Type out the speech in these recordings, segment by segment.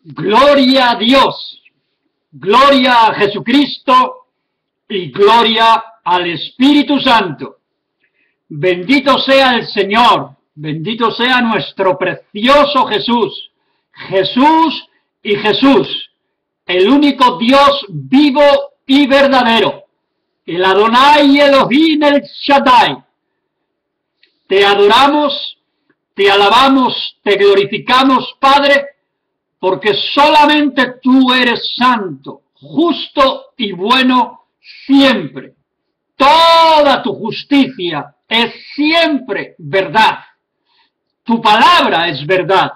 Gloria a Dios, gloria a Jesucristo y gloria al Espíritu Santo. Bendito sea el Señor, bendito sea nuestro precioso Jesús. Jesús y Jesús, el único Dios vivo y verdadero, el Adonai Elohim el Shaddai. Te adoramos, te alabamos, te glorificamos, Padre, porque solamente tú eres santo, justo y bueno siempre. Toda tu justicia es siempre verdad. Tu palabra es verdad.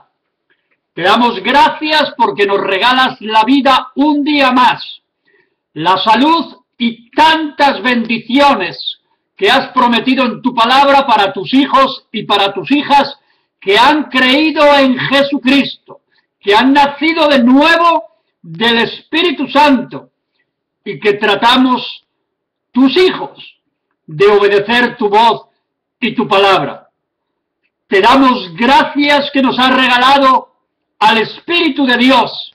Te damos gracias porque nos regalas la vida un día más, la salud y tantas bendiciones que has prometido en tu palabra para tus hijos y para tus hijas que han creído en Jesucristo, que han nacido de nuevo del Espíritu Santo y que tratamos, tus hijos, de obedecer tu voz y tu palabra. Te damos gracias que nos has regalado al Espíritu de Dios,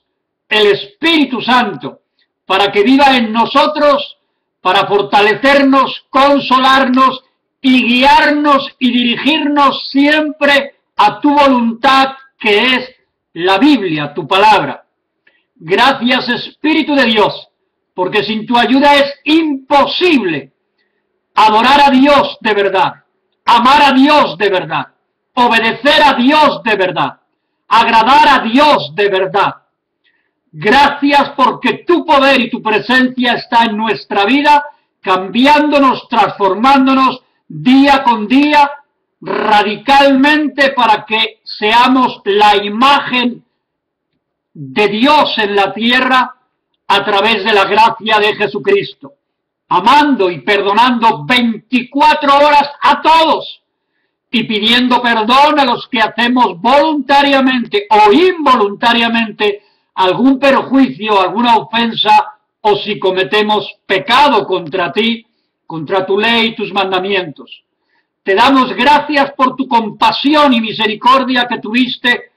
el Espíritu Santo, para que viva en nosotros, para fortalecernos, consolarnos y guiarnos y dirigirnos siempre a tu voluntad, que es la Biblia, tu palabra. Gracias, Espíritu de Dios, porque sin tu ayuda es imposible adorar a Dios de verdad, amar a Dios de verdad, obedecer a Dios de verdad, agradar a Dios de verdad. Gracias porque tu poder y tu presencia está en nuestra vida, cambiándonos, transformándonos día con día, radicalmente, para que seamos la imagen de Dios en la tierra a través de la gracia de Jesucristo, amando y perdonando 24 horas a todos y pidiendo perdón a los que hacemos voluntariamente o involuntariamente algún perjuicio, alguna ofensa, o si cometemos pecado contra ti, contra tu ley y tus mandamientos. Te damos gracias por tu compasión y misericordia que tuviste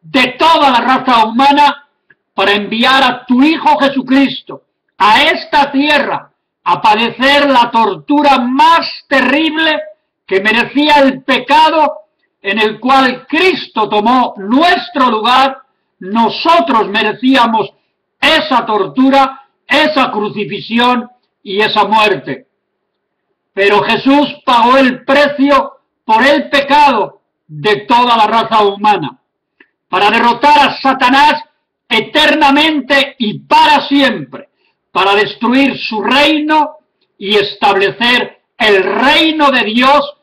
de toda la raza humana para enviar a tu Hijo Jesucristo a esta tierra a padecer la tortura más terrible que merecía el pecado, en el cual Cristo tomó nuestro lugar. Nosotros merecíamos esa tortura, esa crucifixión y esa muerte. Pero Jesús pagó el precio por el pecado de toda la raza humana, para derrotar a Satanás eternamente y para siempre, para destruir su reino y establecer el reino de Dios,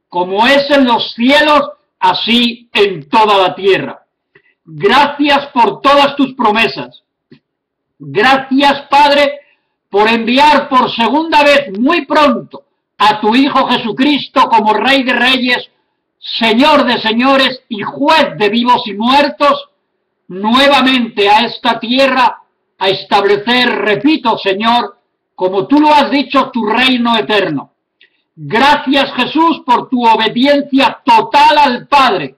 como es en los cielos, así en toda la tierra. Gracias por todas tus promesas. Gracias, Padre, por enviar por segunda vez muy pronto a tu Hijo Jesucristo como Rey de Reyes, Señor de Señores y Juez de vivos y muertos, nuevamente a esta tierra a establecer, repito, Señor, como tú lo has dicho, tu reino eterno. Gracias, Jesús, por tu obediencia total al Padre,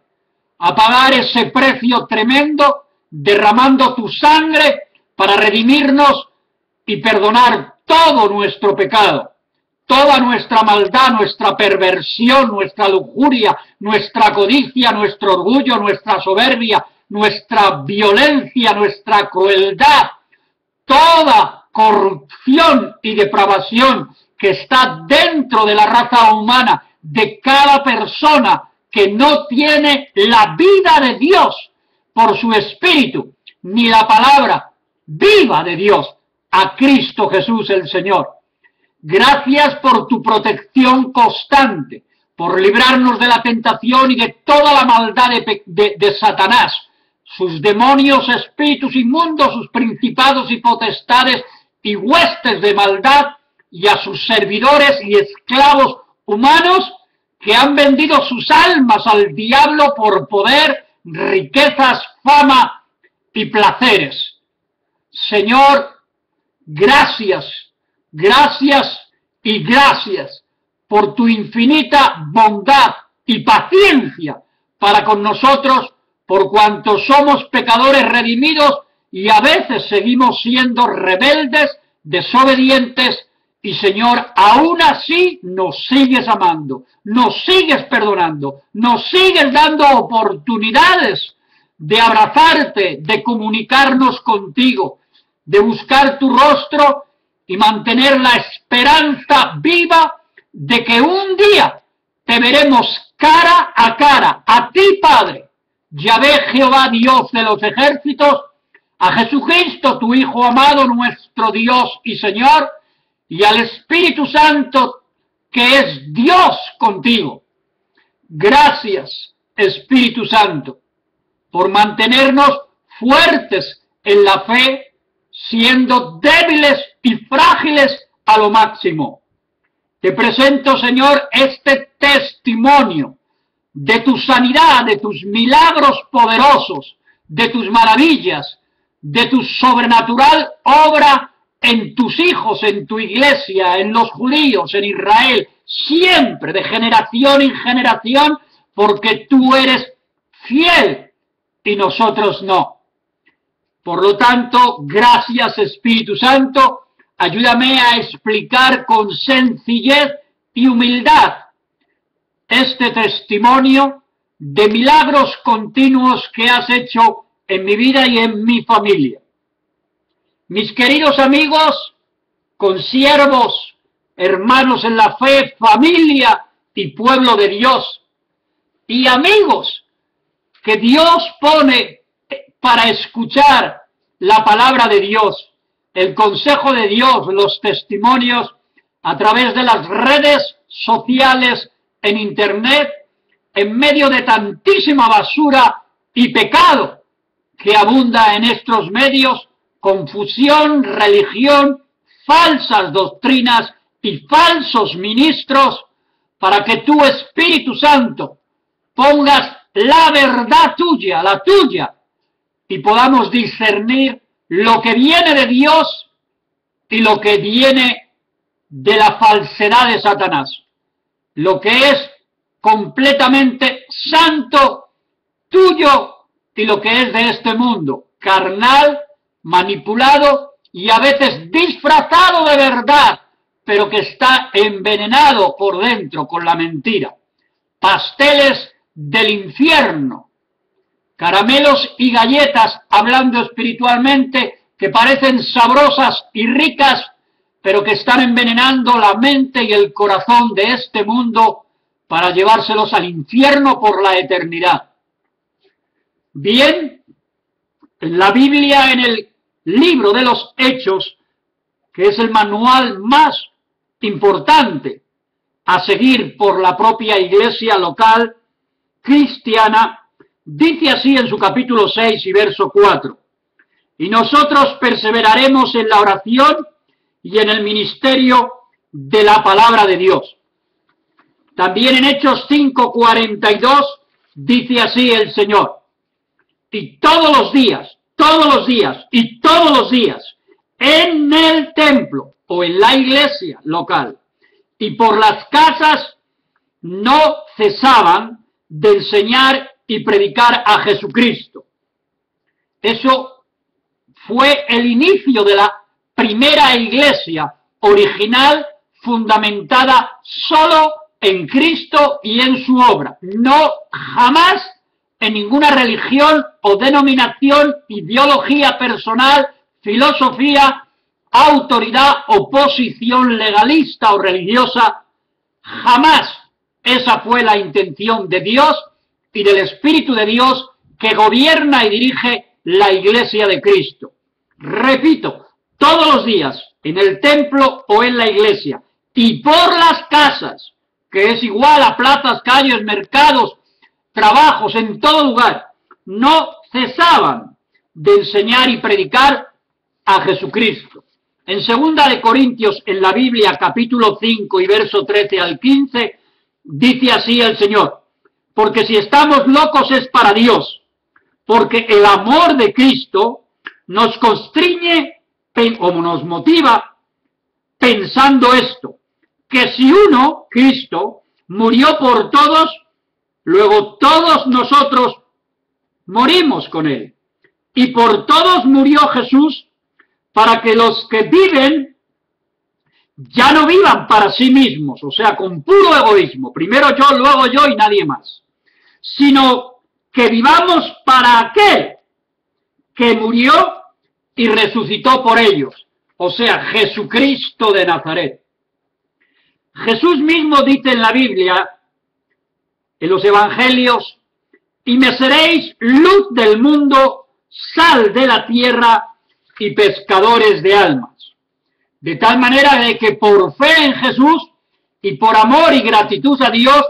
a pagar ese precio tremendo, derramando tu sangre para redimirnos y perdonar todo nuestro pecado, toda nuestra maldad, nuestra perversión, nuestra lujuria, nuestra codicia, nuestro orgullo, nuestra soberbia, nuestra violencia, nuestra crueldad, toda corrupción y depravación que está dentro de la raza humana, de cada persona que no tiene la vida de Dios por su Espíritu, ni la palabra viva de Dios, a Cristo Jesús el Señor. Gracias por tu protección constante, por librarnos de la tentación y de toda la maldad de Satanás, sus demonios, espíritus inmundos, sus principados y potestades y huestes de maldad, y a sus servidores y esclavos humanos que han vendido sus almas al diablo por poder, riquezas, fama y placeres. Señor, gracias, gracias y gracias por tu infinita bondad y paciencia para con nosotros, por cuanto somos pecadores redimidos y a veces seguimos siendo rebeldes, desobedientes, y Señor, aún así nos sigues amando, nos sigues perdonando, nos sigues dando oportunidades de abrazarte, de comunicarnos contigo, de buscar tu rostro y mantener la esperanza viva de que un día te veremos cara, a ti, Padre, Yahvé Jehová, Dios de los ejércitos, a Jesucristo, tu Hijo amado, nuestro Dios y Señor, y al Espíritu Santo, que es Dios contigo. Gracias, Espíritu Santo, por mantenernos fuertes en la fe, siendo débiles y frágiles a lo máximo. Te presento, Señor, este testimonio de tu sanidad, de tus milagros poderosos, de tus maravillas, de tu sobrenatural obra en tus hijos, en tu iglesia, en los judíos, en Israel, siempre, de generación en generación, porque tú eres fiel y nosotros no. Por lo tanto, gracias, Espíritu Santo, ayúdame a explicar con sencillez y humildad este testimonio de milagros continuos que has hecho en mi vida y en mi familia. Mis queridos amigos, consiervos, hermanos en la fe, familia y pueblo de Dios, y amigos que Dios pone para escuchar la palabra de Dios, el consejo de Dios, los testimonios a través de las redes sociales, en internet, en medio de tantísima basura y pecado que abunda en estos medios, confusión, religión, falsas doctrinas y falsos ministros, para que tú, Espíritu Santo, pongas la verdad tuya, la tuya, y podamos discernir lo que viene de Dios y lo que viene de la falsedad de Satanás. Lo que es completamente santo, tuyo, y lo que es de este mundo, carnal, manipulado y a veces disfrazado de verdad, pero que está envenenado por dentro con la mentira. Pasteles del infierno, caramelos y galletas, hablando espiritualmente, que parecen sabrosas y ricas, pero que están envenenando la mente y el corazón de este mundo para llevárselos al infierno por la eternidad. Bien, en la Biblia, en el libro de los Hechos, que es el manual más importante a seguir por la propia iglesia local cristiana, dice así en su capítulo 6 y verso 4, y nosotros perseveraremos en la oración y en el ministerio de la palabra de Dios. También en Hechos 5:42 dice así el Señor, y todos los días, en el templo o en la iglesia local y por las casas no cesaban de enseñar y predicar a Jesucristo. Eso fue el inicio de la primera iglesia original, fundamentada solo en Cristo y en su obra. No jamás en ninguna religión o denominación, ideología personal, filosofía, autoridad o posición legalista o religiosa. Jamás esa fue la intención de Dios y del Espíritu de Dios que gobierna y dirige la iglesia de Cristo. Repito, todos los días, en el templo o en la iglesia, y por las casas, que es igual a plazas, calles, mercados, trabajos, en todo lugar, no cesaban de enseñar y predicar a Jesucristo. En 2 de Corintios, en la Biblia, capítulo 5 y verso 13 al 15, dice así el Señor, porque si estamos locos es para Dios, porque el amor de Cristo nos constriñe o nos motiva pensando esto, que si uno, Cristo, murió por todos, luego todos nosotros morimos con Él. Y por todos murió Jesús, para que los que viven ya no vivan para sí mismos, o sea, con puro egoísmo, primero yo, luego yo y nadie más, sino que vivamos para aquel que murió y resucitó por ellos, o sea, Jesucristo de Nazaret. Jesús mismo dice en la Biblia, en los Evangelios, y me seréis luz del mundo, sal de la tierra y pescadores de almas. De tal manera de que por fe en Jesús y por amor y gratitud a Dios,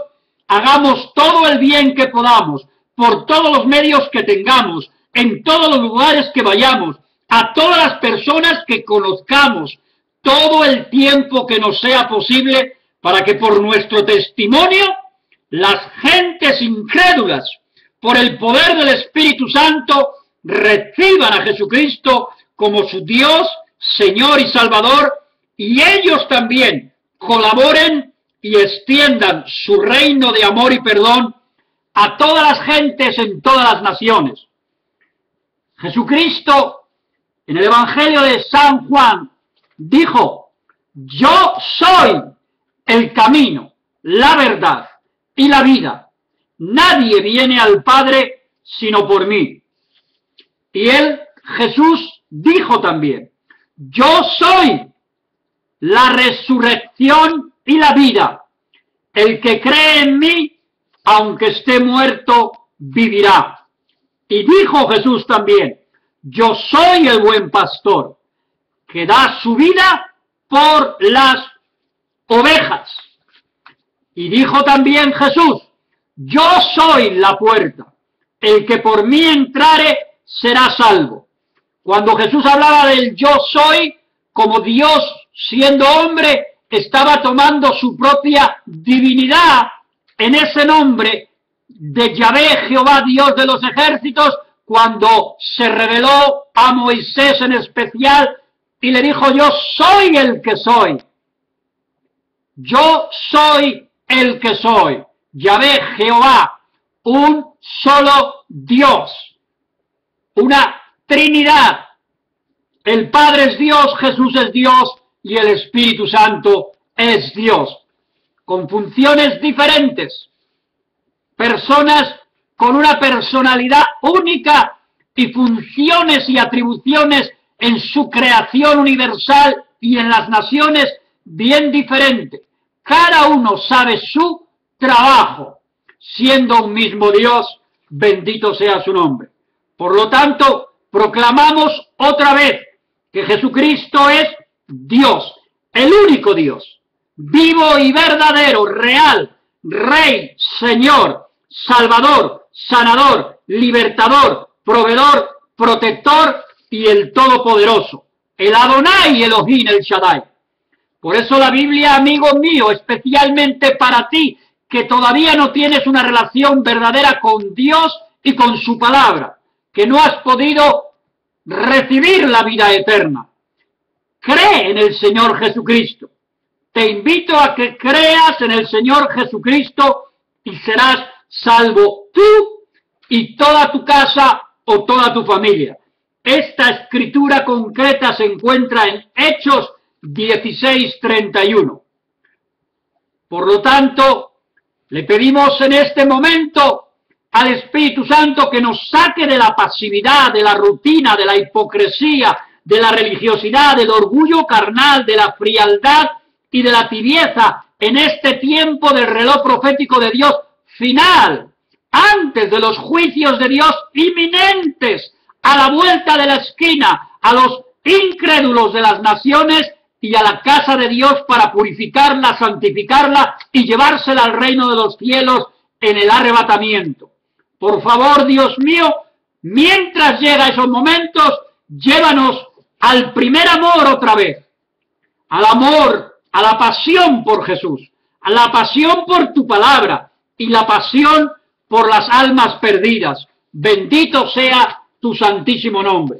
hagamos todo el bien que podamos, por todos los medios que tengamos, en todos los lugares que vayamos, a todas las personas que conozcamos, todo el tiempo que nos sea posible, para que por nuestro testimonio, las gentes incrédulas, por el poder del Espíritu Santo, reciban a Jesucristo como su Dios, Señor y Salvador, y ellos también colaboren y extiendan su reino de amor y perdón a todas las gentes en todas las naciones. Jesucristo, en el Evangelio de San Juan, dijo, yo soy el camino, la verdad y la vida. Nadie viene al Padre sino por mí. Y él, Jesús, dijo también, yo soy la resurrección y la vida. El que cree en mí, aunque esté muerto, vivirá. Y dijo Jesús también, yo soy el buen pastor, que da su vida por las ovejas. Y dijo también Jesús, yo soy la puerta, el que por mí entrare será salvo. Cuando Jesús hablaba del yo soy, como Dios siendo hombre, estaba tomando su propia divinidad en ese nombre de Yahvé, Jehová, Dios de los ejércitos, cuando se reveló a Moisés en especial y le dijo, yo soy el que soy. Yo soy el que soy. Yahvé, Jehová, un solo Dios, una Trinidad. El Padre es Dios, Jesús es Dios y el Espíritu Santo es Dios, con funciones diferentes, personas con una personalidad única y funciones y atribuciones en su creación universal y en las naciones bien diferentes. Cada uno sabe su trabajo, siendo un mismo Dios, bendito sea su nombre. Por lo tanto, proclamamos otra vez que Jesucristo es Dios, el único Dios, vivo y verdadero, real, Rey, Señor, Salvador, Sanador, Libertador, Proveedor, Protector y el Todopoderoso, el Adonai, Elohim, el Shaddai. Por eso la Biblia, amigo mío, especialmente para ti, que todavía no tienes una relación verdadera con Dios y con su palabra, que no has podido recibir la vida eterna. Cree en el Señor Jesucristo. Te invito a que creas en el Señor Jesucristo y serás salvo tú y toda tu casa o toda tu familia. Esta escritura concreta se encuentra en Hechos 16:31. Por lo tanto, le pedimos en este momento al Espíritu Santo que nos saque de la pasividad, de la rutina, de la hipocresía, de la religiosidad, del orgullo carnal, de la frialdad y de la tibieza en este tiempo del reloj profético de Dios final, antes de los juicios de Dios inminentes, a la vuelta de la esquina, a los incrédulos de las naciones y a la casa de Dios para purificarla, santificarla y llevársela al reino de los cielos en el arrebatamiento. Por favor, Dios mío, mientras llega esos momentos, llévanos al primer amor otra vez, al amor, a la pasión por Jesús, a la pasión por tu palabra y la pasión por las almas perdidas. Bendito sea tu santísimo nombre.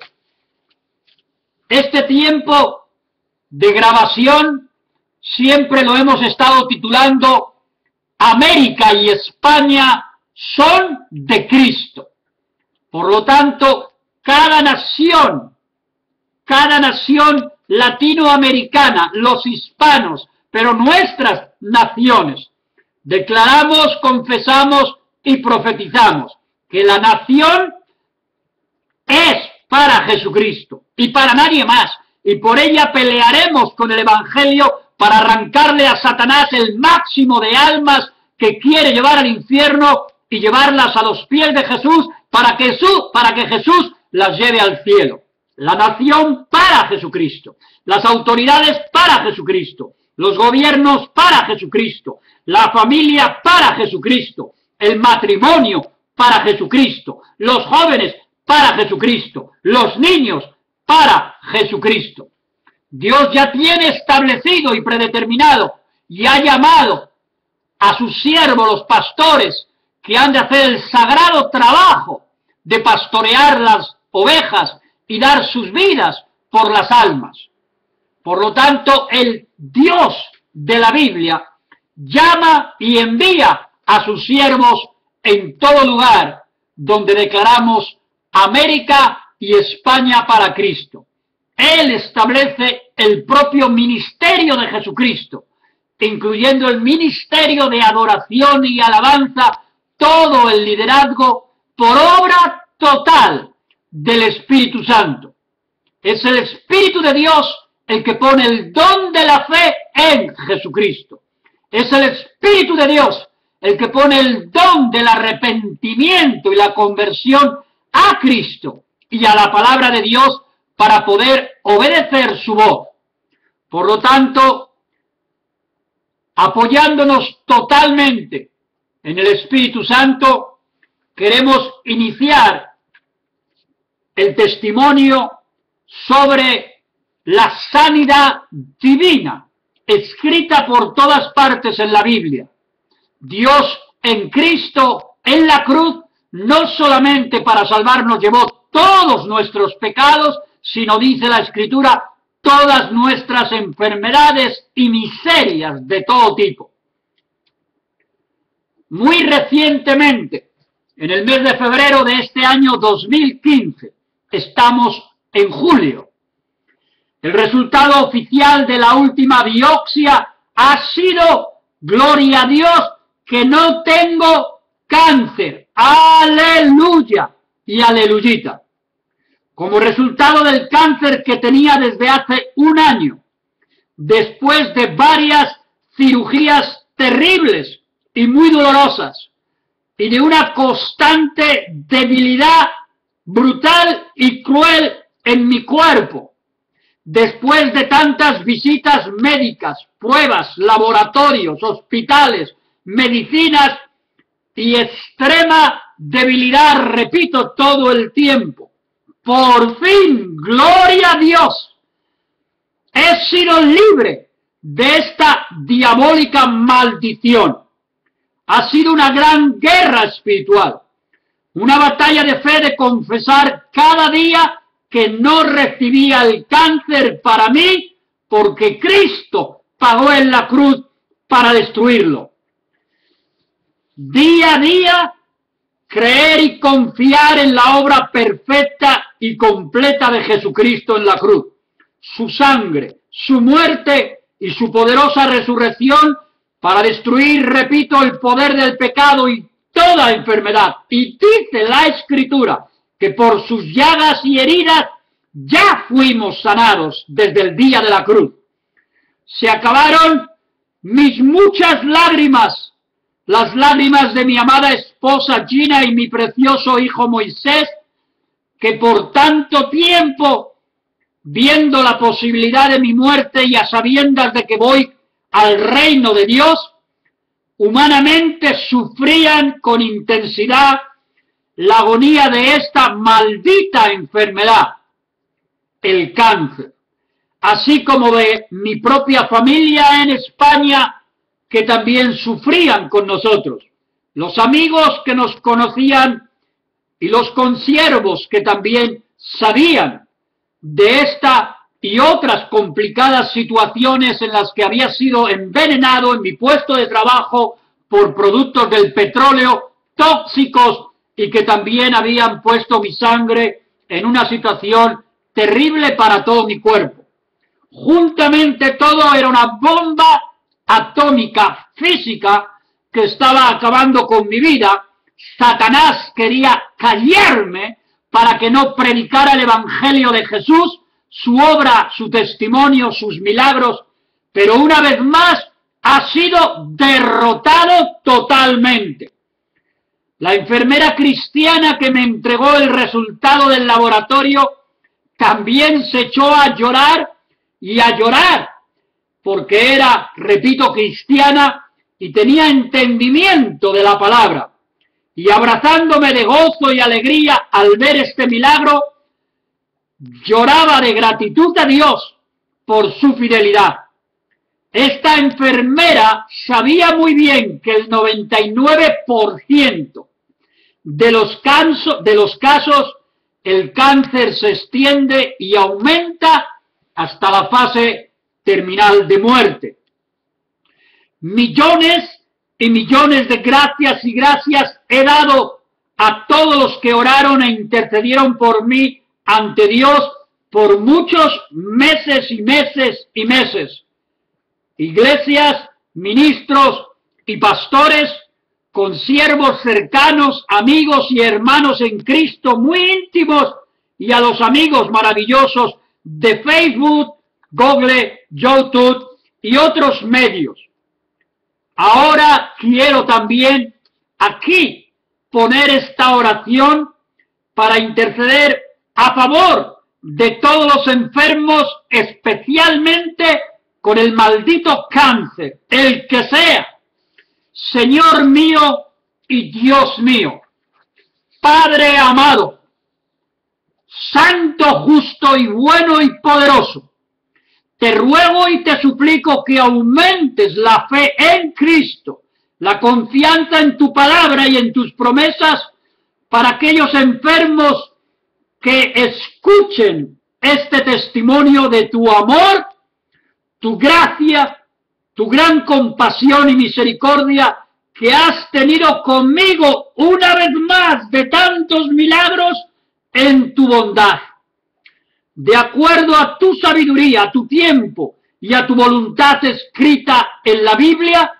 Este tiempo de grabación siempre lo hemos estado titulando América y España son de Cristo. Por lo tanto, cada nación latinoamericana, los hispanos, pero nuestras naciones, declaramos, confesamos y profetizamos que la nación es para Jesucristo y para nadie más, y por ella pelearemos con el Evangelio para arrancarle a Satanás el máximo de almas que quiere llevar al infierno y llevarlas a los pies de Jesús para que Jesús las lleve al cielo. La nación para Jesucristo, las autoridades para Jesucristo, los gobiernos para Jesucristo, la familia para Jesucristo, el matrimonio para Jesucristo, los jóvenes para Jesucristo, los niños para Jesucristo. Dios ya tiene establecido y predeterminado y ha llamado a sus siervos, los pastores, que han de hacer el sagrado trabajo de pastorear las ovejas y dar sus vidas por las almas. Por lo tanto, el Dios de la Biblia llama y envía a sus siervos en todo lugar donde declaramos América y España para Cristo. Él establece el propio ministerio de Jesucristo, incluyendo el ministerio de adoración y alabanza, todo el liderazgo por obra total del Espíritu Santo. Es el Espíritu de Dios el que pone el don de la fe en Jesucristo. Es el Espíritu de Dios el que pone el don del arrepentimiento y la conversión a Cristo y a la palabra de Dios para poder obedecer su voz. Por lo tanto, apoyándonos totalmente en el Espíritu Santo, queremos iniciar el testimonio sobre la sanidad divina, escrita por todas partes en la Biblia. Dios en Cristo, en la cruz, no solamente para salvarnos llevó todos nuestros pecados, sino, dice la Escritura, todas nuestras enfermedades y miserias de todo tipo. Muy recientemente, en el mes de febrero de este año 2015, estamos en julio. El resultado oficial de la última biopsia ha sido, gloria a Dios, que no tengo cáncer. ¡Aleluya! Y aleluyita. Como resultado del cáncer que tenía desde hace un año, después de varias cirugías terribles y muy dolorosas, y de una constante debilidad brutal y cruel en mi cuerpo, después de tantas visitas médicas, pruebas, laboratorios, hospitales, medicinas y extrema debilidad, repito, todo el tiempo. Por fin, gloria a Dios, he sido libre de esta diabólica maldición. Ha sido una gran guerra espiritual, una batalla de fe de confesar cada día que no recibía el cáncer para mí, porque Cristo pagó en la cruz para destruirlo. Día a día, creer y confiar en la obra perfecta y completa de Jesucristo en la cruz, su sangre, su muerte y su poderosa resurrección para destruir, repito, el poder del pecado y toda enfermedad. Y dice la Escritura que por sus llagas y heridas ya fuimos sanados desde el día de la cruz. Se acabaron mis muchas lágrimas, las lágrimas de mi amada esposa Gina y mi precioso hijo Moisés, que por tanto tiempo, viendo la posibilidad de mi muerte y a sabiendas de que voy al reino de Dios, humanamente sufrían con intensidad la agonía de esta maldita enfermedad, el cáncer, así como de mi propia familia en España, que también sufrían con nosotros, los amigos que nos conocían y los consiervos que también sabían de esta y otras complicadas situaciones en las que había sido envenenado en mi puesto de trabajo por productos del petróleo tóxicos y que también habían puesto mi sangre en una situación terrible para todo mi cuerpo. Juntamente todo era una bomba atómica física que estaba acabando con mi vida. Satanás quería callarme para que no predicara el Evangelio de Jesús, su obra, su testimonio, sus milagros, pero una vez más ha sido derrotado totalmente. La enfermera cristiana que me entregó el resultado del laboratorio también se echó a llorar y a llorar, porque era, repito, cristiana y tenía entendimiento de la palabra. Y abrazándome de gozo y alegría al ver este milagro, lloraba de gratitud a Dios por su fidelidad. Esta enfermera sabía muy bien que el 99% de los casos el cáncer se extiende y aumenta hasta la fase terminal de muerte. Millones y millones de gracias y gracias he dado a todos los que oraron e intercedieron por mí ante Dios por muchos meses y meses y meses. Iglesias, ministros y pastores, consiervos cercanos, amigos y hermanos en Cristo muy íntimos, y a los amigos maravillosos de Facebook, Google, YouTube y otros medios. Ahora quiero también aquí poner esta oración para interceder a favor de todos los enfermos, especialmente con el maldito cáncer, el que sea. Señor mío y Dios mío, Padre amado, santo, justo y bueno y poderoso, te ruego y te suplico que aumentes la fe en Cristo, la confianza en tu palabra y en tus promesas para aquellos enfermos que escuchen este testimonio de tu amor, tu gracia, tu gran compasión y misericordia que has tenido conmigo una vez más de tantos milagros en tu bondad. De acuerdo a tu sabiduría, a tu tiempo y a tu voluntad escrita en la Biblia,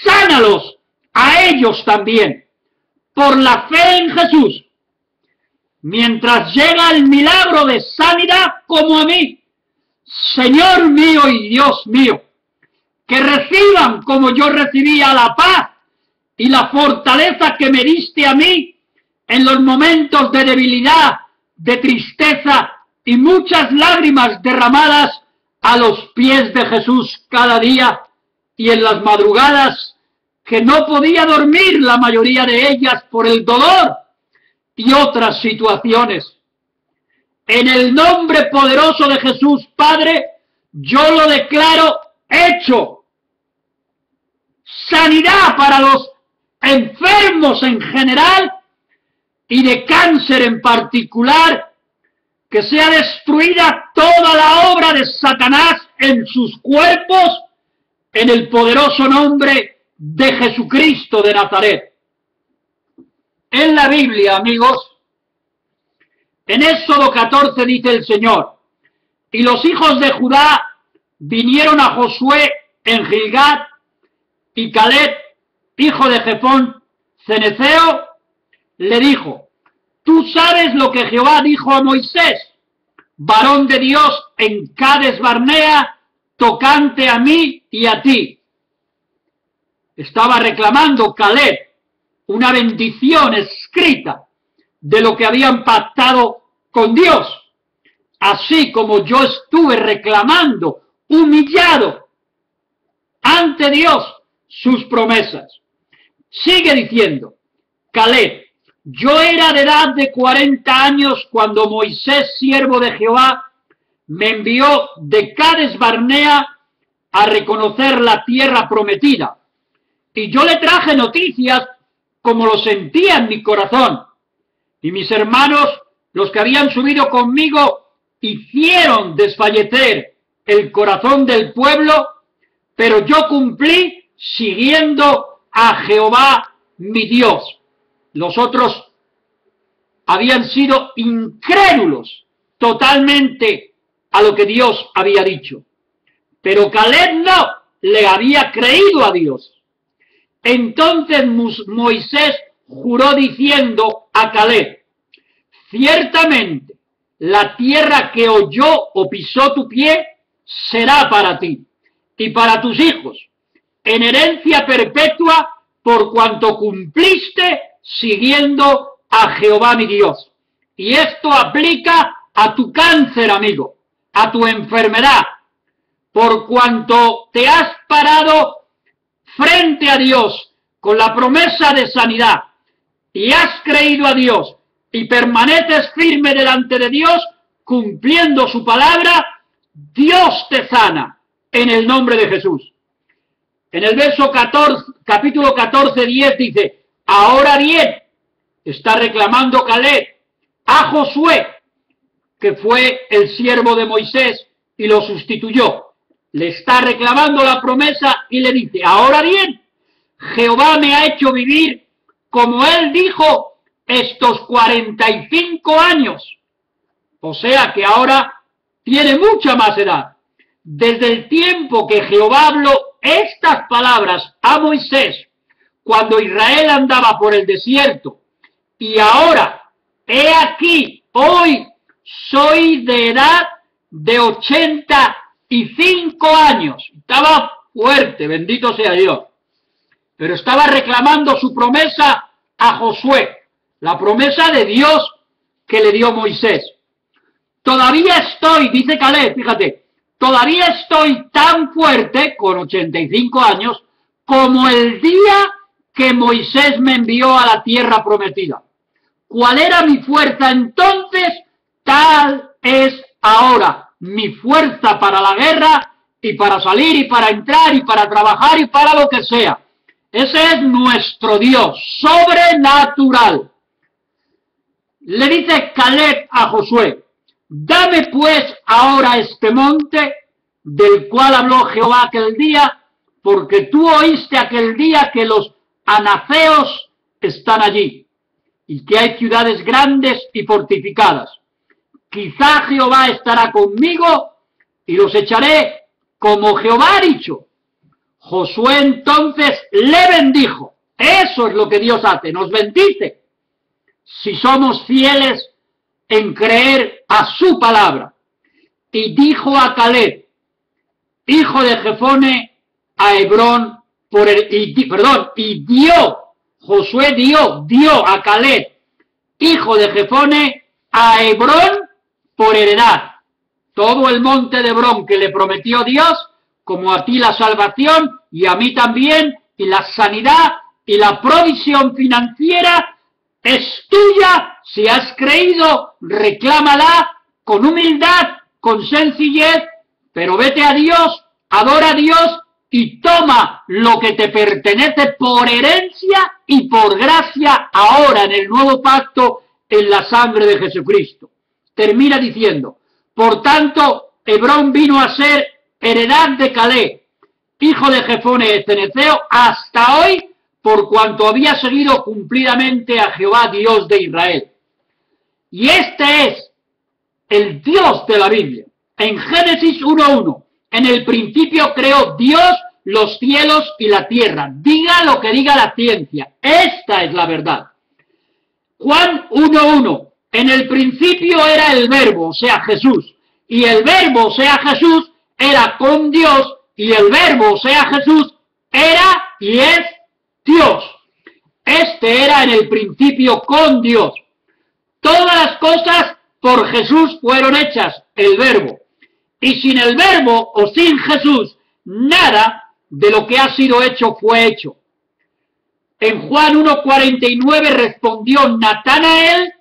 sánalos a ellos también, por la fe en Jesús, mientras llega el milagro de sanidad como a mí. Señor mío y Dios mío, que reciban como yo recibía la paz y la fortaleza que me diste a mí en los momentos de debilidad, de tristeza y muchas lágrimas derramadas a los pies de Jesús cada día, y en las madrugadas que no podía dormir, la mayoría de ellas por el dolor y otras situaciones. En el nombre poderoso de Jesús, Padre, yo lo declaro hecho. Sanidad para los enfermos en general y de cáncer en particular, que sea destruida toda la obra de Satanás en sus cuerpos, en el poderoso nombre de Jesucristo de Nazaret. En la Biblia, amigos, en Éxodo 14 dice el Señor: y los hijos de Judá vinieron a Josué en Gilgad, y Caleb, hijo de Jefón, ceneceo, le dijo: tú sabes lo que Jehová dijo a Moisés, varón de Dios, en Cades Barnea, tocante a mí y a ti. Estaba reclamando Caleb una bendición escrita de lo que habían pactado con Dios, así como yo estuve reclamando, humillado ante Dios, sus promesas. Sigue diciendo Caleb: yo era de edad de 40 años cuando Moisés, siervo de Jehová, me envió de Cades Barnea a reconocer la tierra prometida, y yo le traje noticias como lo sentía en mi corazón, y mis hermanos, los que habían subido conmigo, hicieron desfallecer el corazón del pueblo, pero yo cumplí siguiendo a Jehová mi Dios. Los otros habían sido incrédulos totalmente a lo que Dios había dicho. Pero Caleb no, le había creído a Dios. Entonces Moisés juró diciendo a Caleb: ciertamente la tierra que oyó o pisó tu pie será para ti y para tus hijos, en herencia perpetua, por cuanto cumpliste siguiendo a Jehová mi Dios. Y esto aplica a tu cáncer, amigo, a tu enfermedad, por cuanto te has parado frente a Dios con la promesa de sanidad y has creído a Dios y permaneces firme delante de Dios cumpliendo su palabra, Dios te sana en el nombre de Jesús. En el verso 14, capítulo 14, 10 dice: ahora bien, está reclamando Caleb a Josué, que fue el siervo de Moisés y lo sustituyó. Le está reclamando la promesa y le dice: ahora bien, Jehová me ha hecho vivir, como él dijo, estos 45 años. O sea que ahora tiene mucha más edad. Desde el tiempo que Jehová habló estas palabras a Moisés, cuando Israel andaba por el desierto, y ahora, he aquí, hoy soy de edad de 85 años. Estaba fuerte, bendito sea Dios. Pero estaba reclamando su promesa a Josué, la promesa de Dios que le dio Moisés. Todavía estoy, dice Caleb, fíjate, todavía estoy tan fuerte, con 85 años, como el día que Moisés me envió a la tierra prometida. ¿Cuál era mi fuerza entonces? Tal es ahora mi fuerza para la guerra y para salir y para entrar y para trabajar y para lo que sea. Ese es nuestro Dios, sobrenatural. Le dice Caleb a Josué: dame pues ahora este monte del cual habló Jehová aquel día, porque tú oíste aquel día que los anaceos están allí, y que hay ciudades grandes y fortificadas. Quizá Jehová estará conmigo, y los echaré como Jehová ha dicho. Josué entonces le bendijo. Eso es lo que Dios hace, nos bendice, si somos fieles en creer a su palabra. Y dijo a Caleb, hijo de Jefone, a Hebrón, Josué dio a Caleb, hijo de Jefone, a Hebrón por heredad. Todo el monte de Hebrón que le prometió Dios, como a ti la salvación y a mí también, y la sanidad y la provisión financiera, es tuya. Si has creído, reclámala con humildad, con sencillez, pero vete a Dios, adora a Dios y toma lo que te pertenece por herencia y por gracia ahora en el nuevo pacto en la sangre de Jesucristo. Termina diciendo: por tanto, Hebrón vino a ser heredad de Caleb, hijo de Jefone cenezeo, hasta hoy, por cuanto había seguido cumplidamente a Jehová Dios de Israel. Y este es el Dios de la Biblia. En Génesis 1:1, en el principio creó Dios los cielos y la tierra. Diga lo que diga la ciencia, esta es la verdad. Juan 1:1, en el principio era el Verbo, o sea Jesús, y el Verbo, o sea Jesús, era con Dios, y el Verbo, o sea Jesús, era y es Dios. Este era en el principio con Dios. Todas las cosas por Jesús fueron hechas, el Verbo. Y sin el Verbo o sin Jesús, nada de lo que ha sido hecho fue hecho. En Juan 1:49 respondió Natanael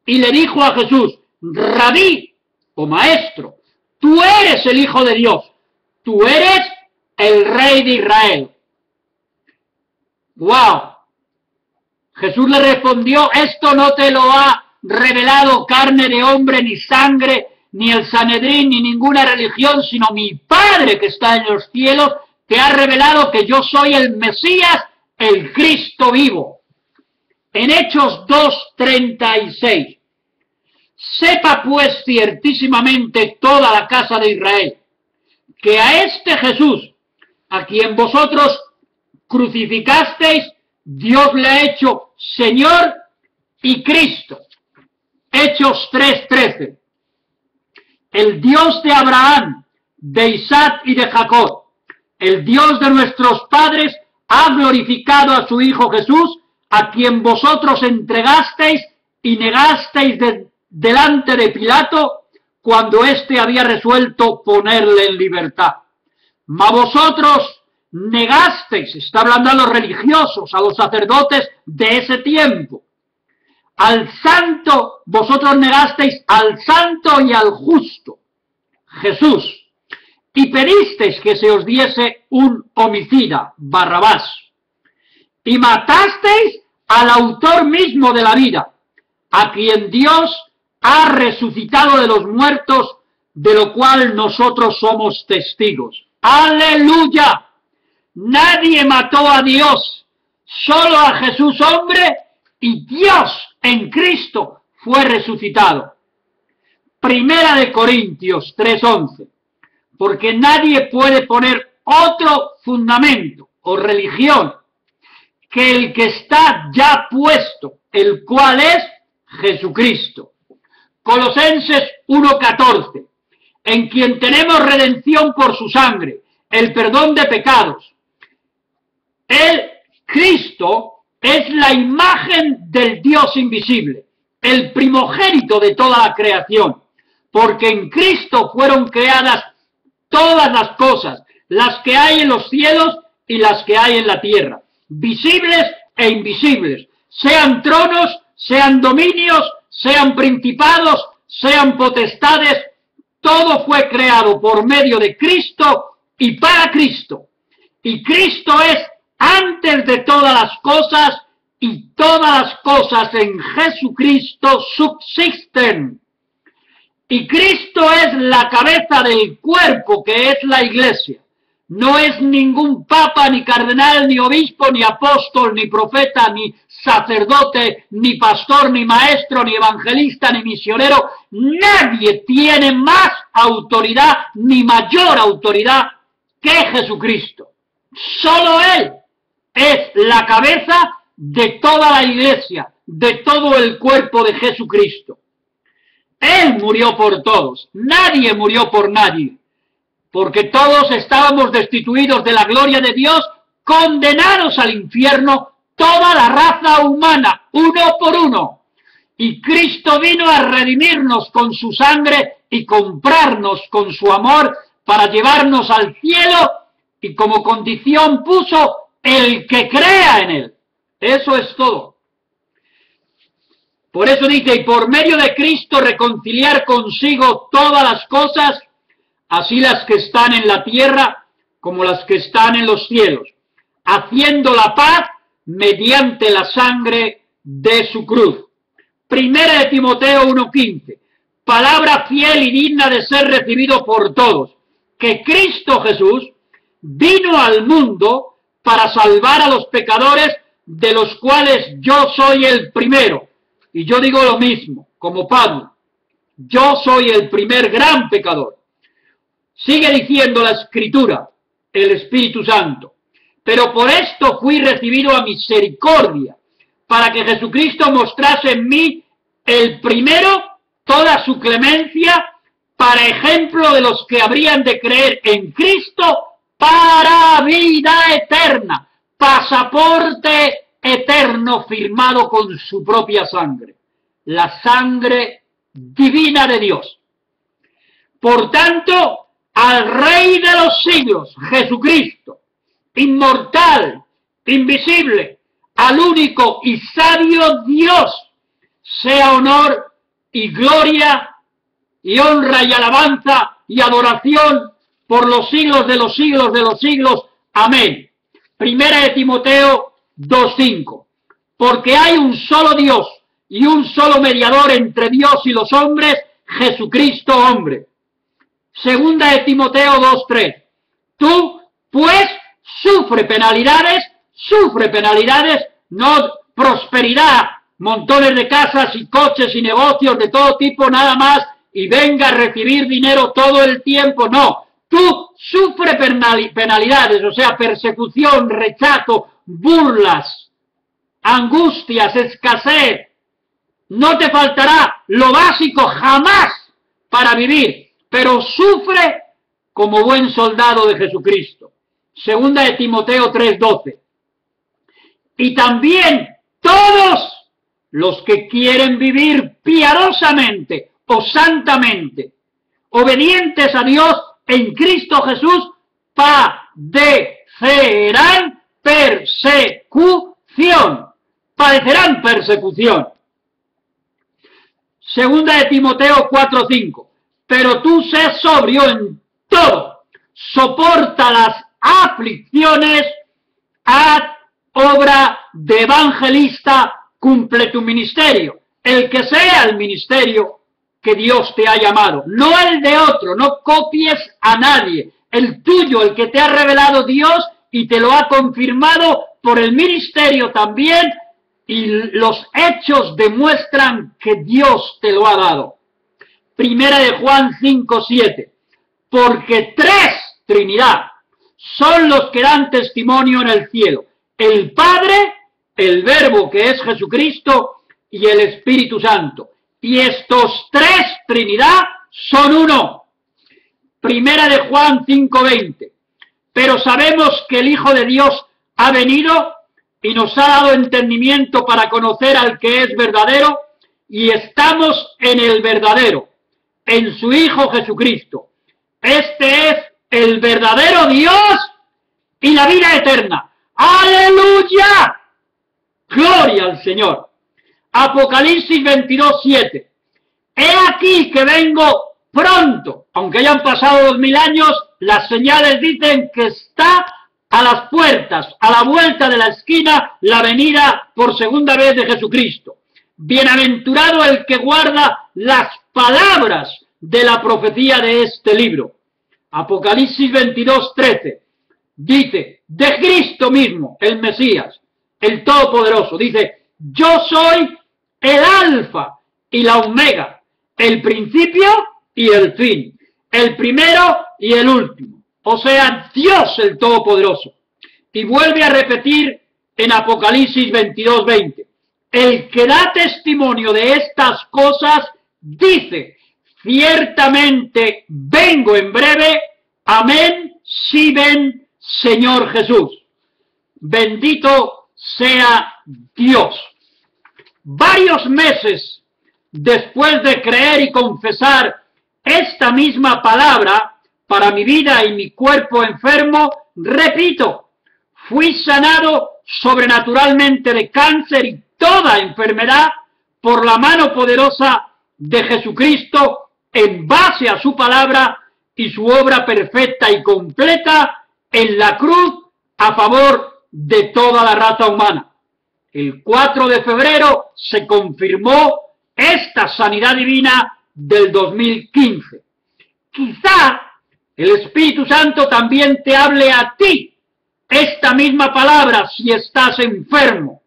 y le dijo a Jesús: Rabí, o maestro, tú eres el Hijo de Dios, tú eres el Rey de Israel. ¡Wow! Jesús le respondió: esto no te lo ha revelado carne de hombre, ni sangre, ni el Sanedrín, ni ninguna religión, sino mi Padre que está en los cielos, te ha revelado que yo soy el Mesías, el Cristo vivo. en Hechos 2:36. Sepa pues ciertísimamente toda la casa de Israel, que a este Jesús, a quien vosotros crucificasteis, Dios le ha hecho Señor y Cristo. Hechos 3:13. El Dios de Abraham, de Isaac y de Jacob, el Dios de nuestros padres, ha glorificado a su Hijo Jesús, a quien vosotros entregasteis y negasteis delante de Pilato, cuando éste había resuelto ponerle en libertad. Mas vosotros negasteis, está hablando a los religiosos, a los sacerdotes de ese tiempo, al santo, vosotros negasteis al santo y al justo, Jesús, y pedisteis que se os diese un homicida, Barrabás, y matasteis al autor mismo de la vida, a quien Dios ha resucitado de los muertos, de lo cual nosotros somos testigos. ¡Aleluya! Nadie mató a Dios, solo a Jesús hombre, y Dios en Cristo fue resucitado. Primera de Corintios 3:11. Porque nadie puede poner otro fundamento o religión que el que está ya puesto, el cual es Jesucristo. Colosenses 1:14. En quien tenemos redención por su sangre, el perdón de pecados. El Cristo es la imagen del Dios invisible, el primogénito de toda la creación, porque en Cristo fueron creadas todas las cosas, las que hay en los cielos y las que hay en la tierra, visibles e invisibles, sean tronos, sean dominios, sean principados, sean potestades, todo fue creado por medio de Cristo y para Cristo. Y Cristo es antes de todas las cosas, y todas las cosas en Jesucristo subsisten. Y Cristo es la cabeza del cuerpo, que es la iglesia. No es ningún papa, ni cardenal, ni obispo, ni apóstol, ni profeta, ni sacerdote, ni pastor, ni maestro, ni evangelista, ni misionero. Nadie tiene más autoridad, ni mayor autoridad que Jesucristo. Solo Él es la cabeza de toda la iglesia, de todo el cuerpo de Jesucristo. Él murió por todos, nadie murió por nadie, porque todos estábamos destituidos de la gloria de Dios, condenados al infierno, toda la raza humana, uno por uno. Y Cristo vino a redimirnos con su sangre y comprarnos con su amor para llevarnos al cielo, y como condición puso el que crea en Él. Eso es todo. Por eso dice, y por medio de Cristo reconciliar consigo todas las cosas, así las que están en la tierra como las que están en los cielos, haciendo la paz mediante la sangre de su cruz. Primera de Timoteo 1:15, palabra fiel y digna de ser recibido por todos, que Cristo Jesús vino al mundo para salvar a los pecadores, de los cuales yo soy el primero. Y yo digo lo mismo, como Pablo, yo soy el primer gran pecador. Sigue diciendo la Escritura, el Espíritu Santo, pero por esto fui recibido a misericordia, para que Jesucristo mostrase en mí el primero toda su clemencia, para ejemplo de los que habrían de creer en Cristo para vida eterna, pasaporte eterno firmado con su propia sangre, la sangre divina de Dios. Por tanto, al Rey de los siglos, Jesucristo, inmortal, invisible, al único y sabio Dios, sea honor y gloria y honra y alabanza y adoración por los siglos de los siglos de los siglos. Amén. Primera de Timoteo 2:5. Porque hay un solo Dios y un solo mediador entre Dios y los hombres, Jesucristo hombre. Segunda de Timoteo 2:3. Tú, pues, sufre penalidades, no prosperidad, montones de casas y coches y negocios de todo tipo nada más, y venga a recibir dinero todo el tiempo. No, tú sufre penalidades, o sea, persecución, rechazo, burlas, angustias, escasez. No te faltará lo básico jamás para vivir, pero sufre como buen soldado de Jesucristo. Segunda de Timoteo 3:12. Y también todos los que quieren vivir piadosamente o santamente, obedientes a Dios en Cristo Jesús, padecerán persecución. Padecerán persecución. Segunda de Timoteo 4:5. Pero tú sé sobrio en todo, soporta las aflicciones, haz obra de evangelista, cumple tu ministerio, el que sea el ministerio que Dios te ha llamado, no el de otro. No copies a nadie, el tuyo, el que te ha revelado Dios y te lo ha confirmado por el ministerio también, y los hechos demuestran que Dios te lo ha dado. Primera de Juan 5:7. Porque tres, Trinidad, son los que dan testimonio en el cielo: el Padre, el Verbo que es Jesucristo y el Espíritu Santo. Y estos tres, Trinidad, son uno. Primera de Juan 5:20. Pero sabemos que el Hijo de Dios ha venido y nos ha dado entendimiento para conocer al que es verdadero, y estamos en el verdadero, en su Hijo Jesucristo. Este es el verdadero Dios y la vida eterna. ¡Aleluya! ¡Gloria al Señor! Apocalipsis 22:7. He aquí que vengo pronto. Aunque hayan pasado 2000 años, las señales dicen que está a las puertas, a la vuelta de la esquina, la venida por segunda vez de Jesucristo. Bienaventurado el que guarda las palabras de la profecía de este libro. Apocalipsis 22:13. Dice, de Cristo mismo, el Mesías, el Todopoderoso, dice: yo soy el Alfa y la Omega, el principio y el fin, el primero y el último. O sea, Dios el Todopoderoso. Y vuelve a repetir en Apocalipsis 22:20. El que da testimonio de estas cosas dice: ciertamente vengo en breve. Amén, sí ven, Señor Jesús. Bendito sea Dios. Varios meses después de creer y confesar esta misma palabra para mi vida y mi cuerpo enfermo, repito, fui sanado sobrenaturalmente de cáncer y toda enfermedad por la mano poderosa de Jesucristo, en base a su palabra y su obra perfecta y completa en la cruz a favor de toda la raza humana. El 4 de febrero se confirmó esta sanidad divina del 2015. Quizá el Espíritu Santo también te hable a ti esta misma palabra si estás enfermo.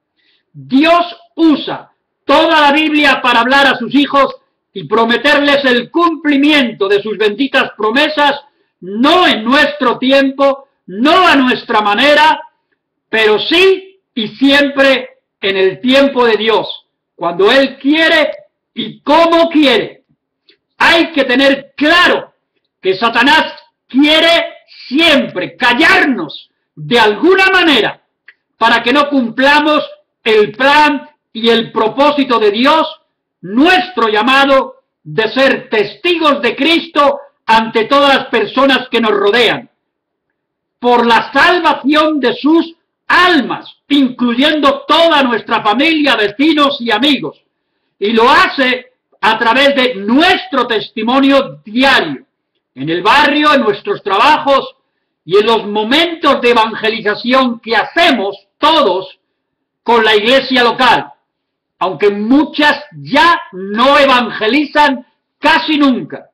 Dios usa toda la Biblia para hablar a sus hijos y prometerles el cumplimiento de sus benditas promesas, no en nuestro tiempo, no a nuestra manera, pero sí y siempre en el tiempo de Dios, cuando Él quiere y cómo quiere. Hay que tener claro que Satanás quiere siempre callarnos de alguna manera para que no cumplamos el plan y el propósito de Dios, nuestro llamado de ser testigos de Cristo ante todas las personas que nos rodean, por la salvación de sus almas, incluyendo toda nuestra familia, vecinos y amigos. Y lo hace a través de nuestro testimonio diario, en el barrio, en nuestros trabajos y en los momentos de evangelización que hacemos todos con la iglesia local, aunque muchas ya no evangelizan casi nunca.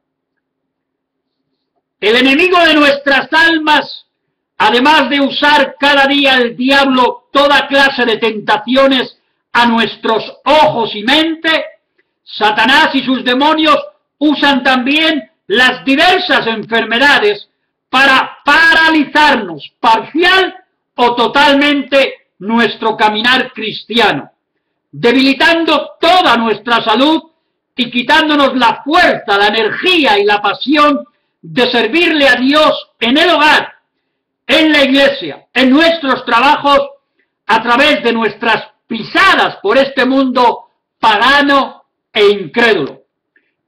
El enemigo de nuestras almas, además de usar cada día el diablo toda clase de tentaciones a nuestros ojos y mente, Satanás y sus demonios usan también las diversas enfermedades para paralizarnos parcial o totalmente nuestro caminar cristiano, debilitando toda nuestra salud y quitándonos la fuerza, la energía y la pasión de servirle a Dios en el hogar, en la iglesia, en nuestros trabajos, a través de nuestras pisadas por este mundo pagano e incrédulo.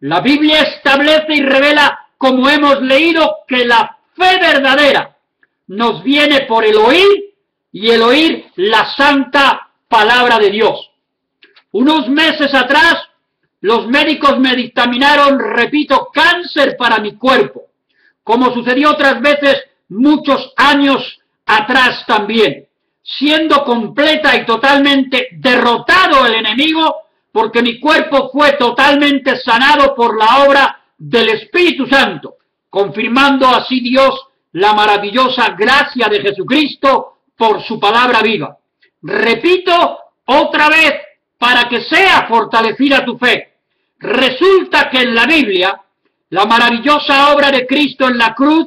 La Biblia establece y revela, como hemos leído, que la fe verdadera nos viene por el oír y el oír la santa palabra de Dios. Unos meses atrás, los médicos me dictaminaron, repito, cáncer para mi cuerpo, como sucedió otras veces muchos años atrás también, siendo completa y totalmente derrotado el enemigo, porque mi cuerpo fue totalmente sanado por la obra del Espíritu Santo, confirmando así Dios la maravillosa gracia de Jesucristo por su palabra viva. Repito otra vez, para que sea fortalecida tu fe. Resulta que en la Biblia, la maravillosa obra de Cristo en la cruz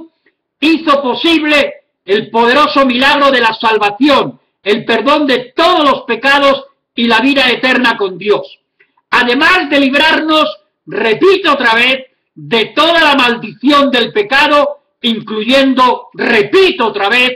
hizo posible el poderoso milagro de la salvación, el perdón de todos los pecados y la vida eterna con Dios. Además de librarnos, repito otra vez, de toda la maldición del pecado, incluyendo, repito otra vez,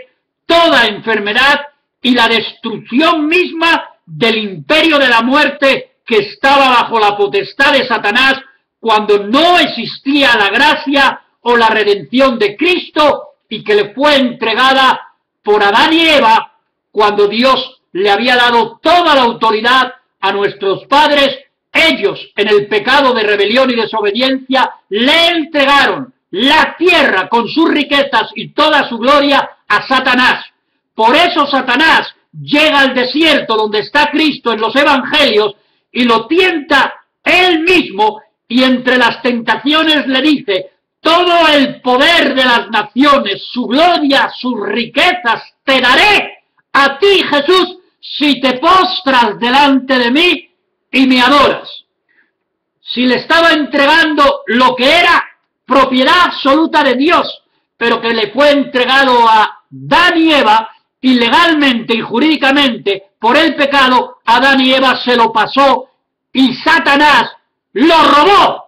toda enfermedad y la destrucción misma del imperio de la muerte que estaba bajo la potestad de Satanás cuando no existía la gracia o la redención de Cristo y que le fue entregada por Adán y Eva cuando Dios le había dado toda la autoridad a nuestros padres. Ellos, en el pecado de rebelión y desobediencia, le entregaron la tierra con sus riquezas y toda su gloria a Satanás. Por eso Satanás llega al desierto donde está Cristo en los evangelios y lo tienta él mismo y entre las tentaciones le dice: todo el poder de las naciones, su gloria, sus riquezas, te daré a ti, Jesús, si te postras delante de mí y me adoras. Si le estaba entregando lo que era propiedad absoluta de Dios, pero que le fue entregado a Adán y Eva, ilegalmente y jurídicamente, por el pecado, Adán y Eva se lo pasó y Satanás lo robó.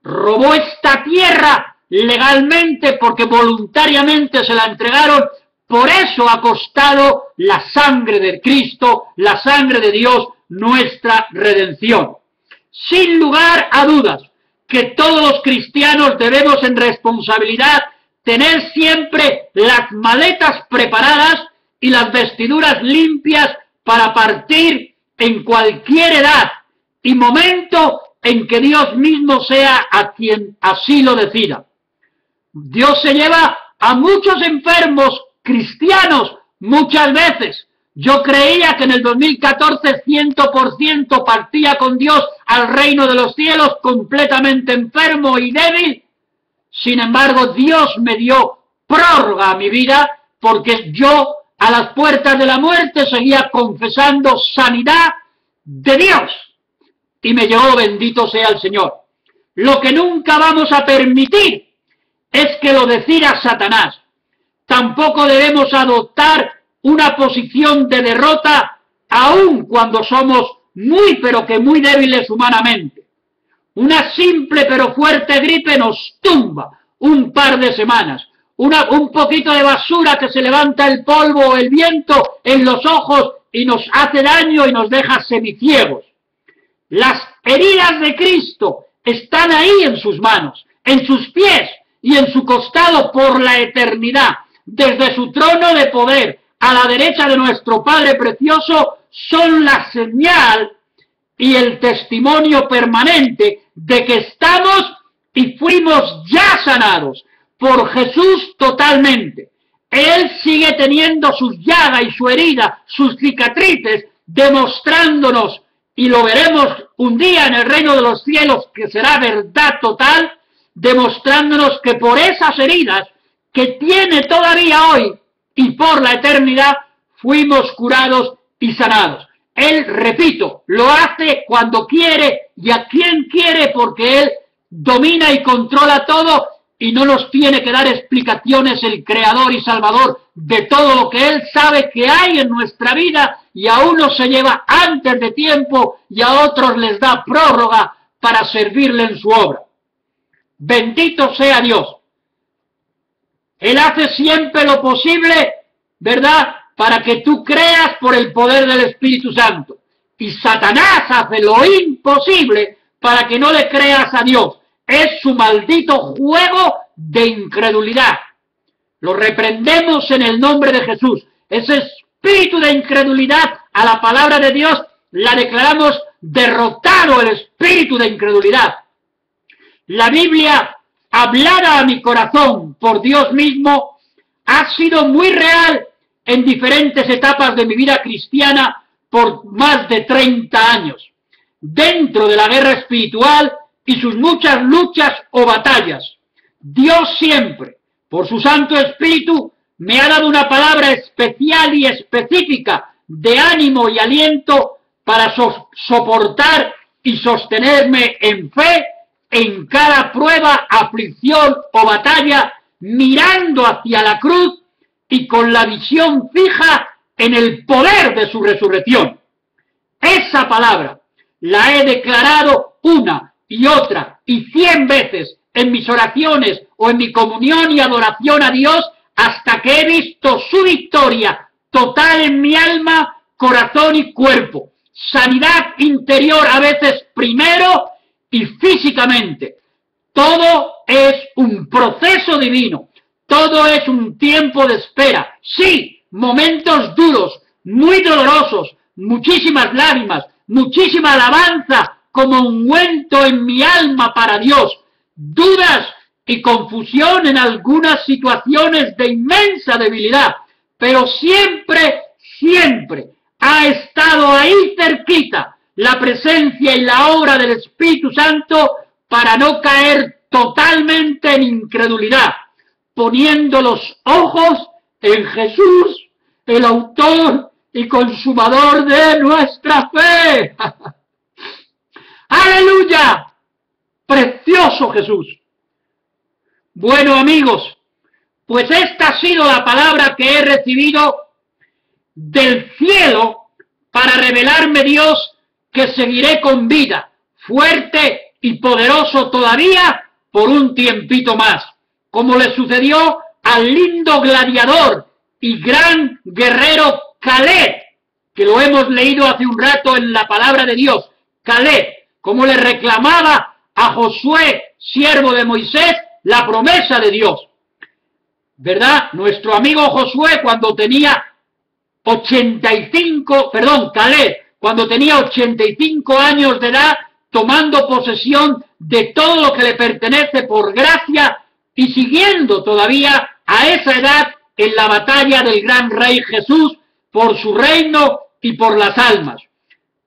Robó esta tierra legalmente porque voluntariamente se la entregaron. Por eso ha costado la sangre de Cristo, la sangre de Dios, nuestra redención. Sin lugar a dudas que todos los cristianos debemos en responsabilidad tener siempre las maletas preparadas y las vestiduras limpias para partir en cualquier edad y momento en que Dios mismo sea a quien así lo decida. Dios se lleva a muchos enfermos cristianos muchas veces. Yo creía que en el 2014 100% partía con Dios al reino de los cielos completamente enfermo y débil. Sin embargo, Dios me dio prórroga a mi vida porque yo a las puertas de la muerte seguía confesando sanidad de Dios. Y me llegó, bendito sea el Señor. Lo que nunca vamos a permitir es que lo decida Satanás. Tampoco debemos adoptar una posición de derrota aun cuando somos muy pero que muy débiles humanamente. Una simple pero fuerte gripe nos tumba un par de semanas. Un poquito de basura que se levanta el polvo o el viento en los ojos y nos hace daño y nos deja semiciegos. Las heridas de Cristo están ahí en sus manos, en sus pies y en su costado por la eternidad. Desde su trono de poder a la derecha de nuestro Padre Precioso son la señal y el testimonio permanente de que estamos y fuimos ya sanados por Jesús totalmente. Él sigue teniendo sus llagas y su herida, sus cicatrices, demostrándonos, y lo veremos un día en el reino de los cielos, que será verdad total, demostrándonos que por esas heridas que tiene todavía hoy y por la eternidad, fuimos curados y sanados. Él, repito, lo hace cuando quiere y a quien quiere, porque Él domina y controla todo y no nos tiene que dar explicaciones el Creador y Salvador de todo lo que Él sabe que hay en nuestra vida, y a unos se lleva antes de tiempo y a otros les da prórroga para servirle en su obra. Bendito sea Dios. Él hace siempre lo posible, ¿verdad?, para que tú creas por el poder del Espíritu Santo. Y Satanás hace lo imposible para que no le creas a Dios. Es su maldito juego de incredulidad. Lo reprendemos en el nombre de Jesús. Ese espíritu de incredulidad a la palabra de Dios la declaramos derrotado, el espíritu de incredulidad. La Biblia, hablada a mi corazón por Dios mismo, ha sido muy real en diferentes etapas de mi vida cristiana por más de 30 años, dentro de la guerra espiritual y sus muchas luchas o batallas. Dios siempre, por su Santo Espíritu, me ha dado una palabra especial y específica de ánimo y aliento para soportar y sostenerme en fe en cada prueba, aflicción o batalla, mirando hacia la cruz y con la visión fija en el poder de su resurrección. Esa palabra la he declarado una y otra y 100 veces en mis oraciones o en mi comunión y adoración a Dios, hasta que he visto su victoria total en mi alma, corazón y cuerpo. Sanidad interior a veces primero y físicamente. Todo es un proceso divino. Todo es un tiempo de espera. Sí, momentos duros, muy dolorosos, muchísimas lágrimas, muchísima alabanza como ungüento en mi alma para Dios. Dudas y confusión en algunas situaciones de inmensa debilidad. Pero siempre, siempre ha estado ahí cerquita la presencia y la obra del Espíritu Santo para no caer totalmente en incredulidad, poniendo los ojos en Jesús, el autor y consumador de nuestra fe. ¡Aleluya! Precioso Jesús. Bueno, amigos, pues esta ha sido la palabra que he recibido del cielo para revelarme Dios que seguiré con vida, fuerte y poderoso todavía por un tiempito más, como le sucedió al lindo gladiador y gran guerrero Caleb, que lo hemos leído hace un rato en la palabra de Dios. Caleb, como le reclamaba a Josué, siervo de Moisés, la promesa de Dios. ¿Verdad? Nuestro amigo Josué, cuando tenía Caleb, cuando tenía 85 años de edad, tomando posesión de todo lo que le pertenece por gracia y siguiendo todavía a esa edad en la batalla del gran Rey Jesús por su reino y por las almas.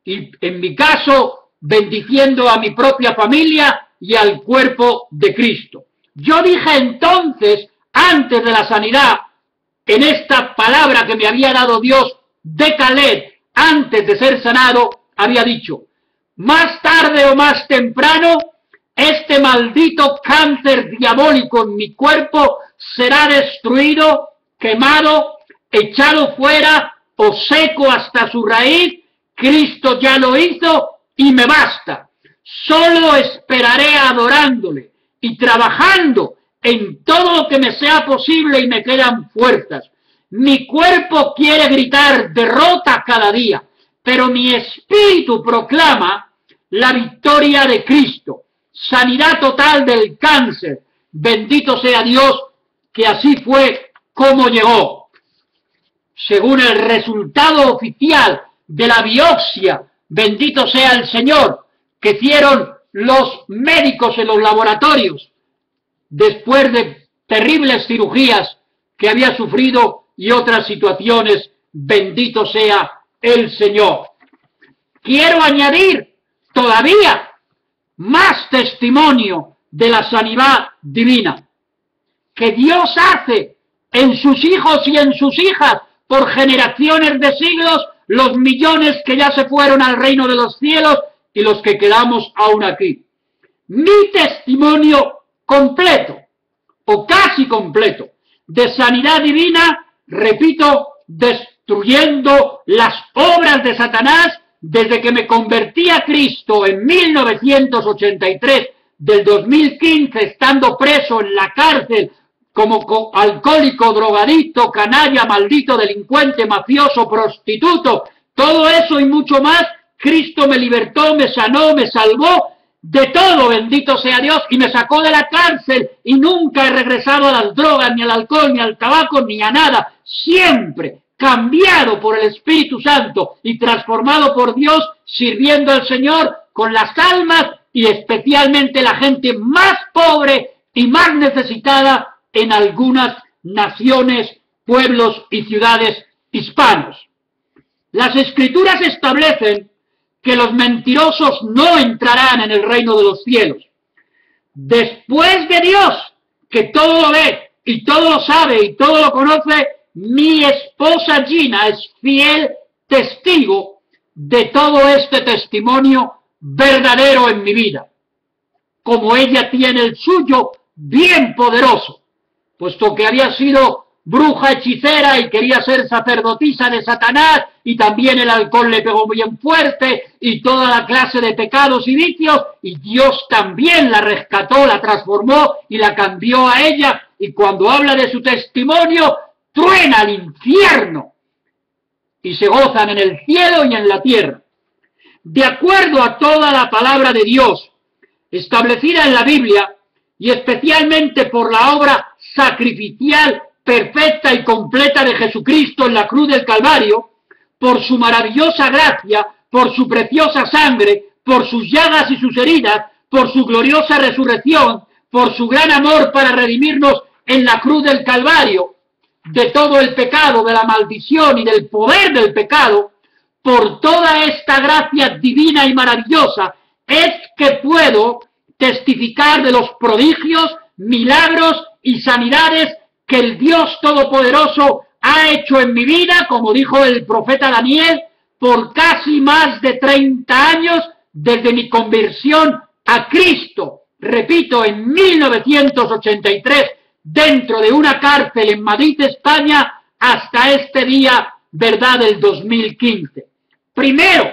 Y en mi caso, bendiciendo a mi propia familia y al cuerpo de Cristo. Yo dije entonces, antes de la sanidad, en esta palabra que me había dado Dios de Caleb, antes de ser sanado, había dicho, más tarde o más temprano, este maldito cáncer diabólico en mi cuerpo será destruido, quemado, echado fuera o seco hasta su raíz. Cristo ya lo hizo y me basta. Solo esperaré adorándole y trabajando en todo lo que me sea posible y me quedan fuerzas. Mi cuerpo quiere gritar derrota cada día, pero mi espíritu proclama la victoria de Cristo, sanidad total del cáncer. Bendito sea Dios, que así fue como llegó. Según el resultado oficial de la biopsia, bendito sea el Señor, que hicieron los médicos en los laboratorios, después de terribles cirugías que había sufrido y otras situaciones, bendito sea el Señor. Quiero añadir todavía más testimonio de la sanidad divina que Dios hace en sus hijos y en sus hijas por generaciones de siglos, los millones que ya se fueron al reino de los cielos y los que quedamos aún aquí. Mi testimonio completo, o casi completo, de sanidad divina, repito, destruyendo las obras de Satanás desde que me convertí a Cristo en 1983, del 2015, estando preso en la cárcel como alcohólico, drogadicto, canalla, maldito, delincuente, mafioso, prostituto, todo eso y mucho más. Cristo me libertó, me sanó, me salvó de todo, bendito sea Dios, y me sacó de la cárcel y nunca he regresado a las drogas, ni al alcohol, ni al tabaco, ni a nada. Siempre cambiado por el Espíritu Santo y transformado por Dios, sirviendo al Señor con las almas y especialmente la gente más pobre y más necesitada en algunas naciones, pueblos y ciudades hispanos. Las Escrituras establecen que los mentirosos no entrarán en el reino de los cielos. Después de Dios, que todo lo ve y todo lo sabe y todo lo conoce, mi esposa Gina es fiel testigo de todo este testimonio verdadero en mi vida, como ella tiene el suyo bien poderoso, puesto que había sido bruja hechicera y quería ser sacerdotisa de Satanás, y también el alcohol le pegó bien fuerte y toda la clase de pecados y vicios, y Dios también la rescató, la transformó y la cambió a ella, y cuando habla de su testimonio, truena al infierno y se gozan en el cielo y en la tierra. De acuerdo a toda la palabra de Dios establecida en la Biblia, y especialmente por la obra sacrificial perfecta y completa de Jesucristo en la cruz del Calvario, por su maravillosa gracia, por su preciosa sangre, por sus llagas y sus heridas, por su gloriosa resurrección, por su gran amor para redimirnos en la cruz del Calvario, de todo el pecado, de la maldición y del poder del pecado, por toda esta gracia divina y maravillosa, es que puedo testificar de los prodigios, milagros y sanidades que el Dios Todopoderoso ha hecho en mi vida, como dijo el profeta Daniel, por casi más de 30 años desde mi conversión a Cristo. Repito, en 1983, dentro de una cárcel en Madrid, España, hasta este día, verdad, del 2015. Primero,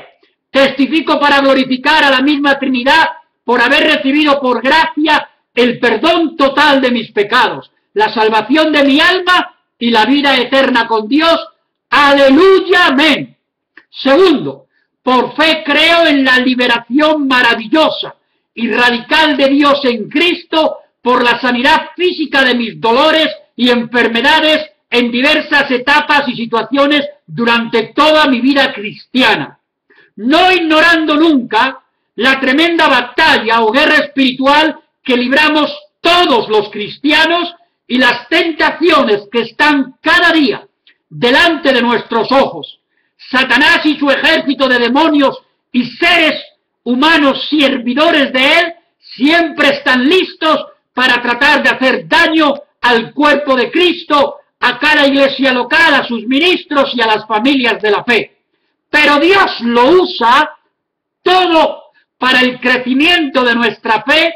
testifico para glorificar a la misma Trinidad por haber recibido por gracia el perdón total de mis pecados, la salvación de mi alma y la vida eterna con Dios. Aleluya, amén. Segundo, por fe creo en la liberación maravillosa y radical de Dios en Cristo por la sanidad física de mis dolores y enfermedades en diversas etapas y situaciones durante toda mi vida cristiana, no ignorando nunca la tremenda batalla o guerra espiritual que libramos todos los cristianos y las tentaciones que están cada día delante de nuestros ojos. Satanás y su ejército de demonios y seres humanos servidores de él siempre están listos para tratar de hacer daño al cuerpo de Cristo, a cada iglesia local, a sus ministros y a las familias de la fe. Pero Dios lo usa todo para el crecimiento de nuestra fe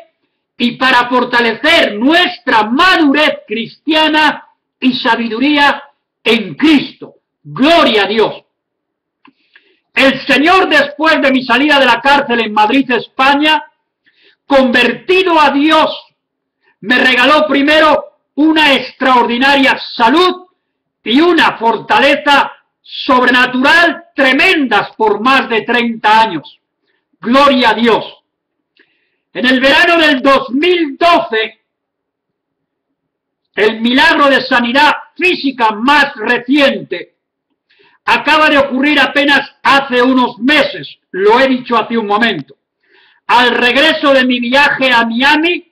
y para fortalecer nuestra madurez cristiana y sabiduría en Cristo. Gloria a Dios. El Señor, después de mi salida de la cárcel en Madrid, España, convertido a Dios, me regaló primero una extraordinaria salud y una fortaleza sobrenatural tremendas por más de 30 años. Gloria a Dios. En el verano del 2012, el milagro de sanidad física más reciente acaba de ocurrir apenas hace unos meses, lo he dicho hace un momento. Al regreso de mi viaje a Miami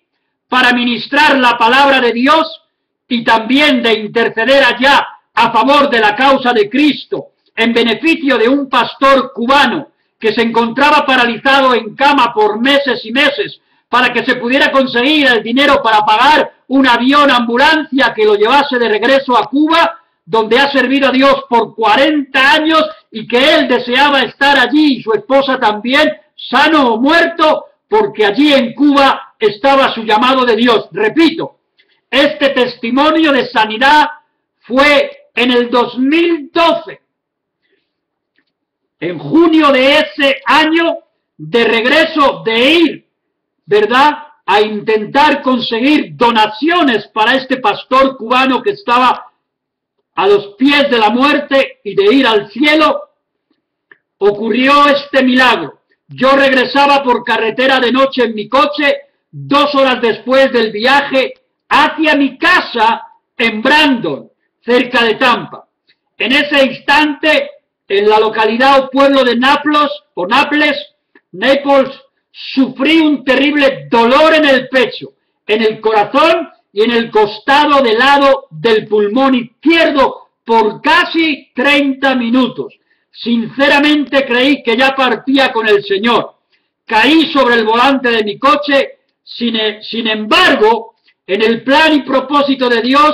para ministrar la palabra de Dios y también de interceder allá a favor de la causa de Cristo en beneficio de un pastor cubano que se encontraba paralizado en cama por meses y meses para que se pudiera conseguir el dinero para pagar un avión ambulancia que lo llevase de regreso a Cuba, donde ha servido a Dios por 40 años y que él deseaba estar allí y su esposa también, sano o muerto, porque allí en Cuba estaba su llamado de Dios. Repito, este testimonio de sanidad fue en el 2012. En junio de ese año, de regreso de ir, ¿verdad?, a intentar conseguir donaciones para este pastor cubano que estaba a los pies de la muerte y de ir al cielo, ocurrió este milagro. Yo regresaba por carretera de noche en mi coche, 2 horas después del viaje, hacia mi casa en Brandon, cerca de Tampa. En ese instante, en la localidad o pueblo de Naples, sufrí un terrible dolor en el pecho, en el corazón y en el costado del lado del pulmón izquierdo por casi 30 minutos. Sinceramente creí que ya partía con el Señor. Caí sobre el volante de mi coche, sin embargo, en el plan y propósito de Dios,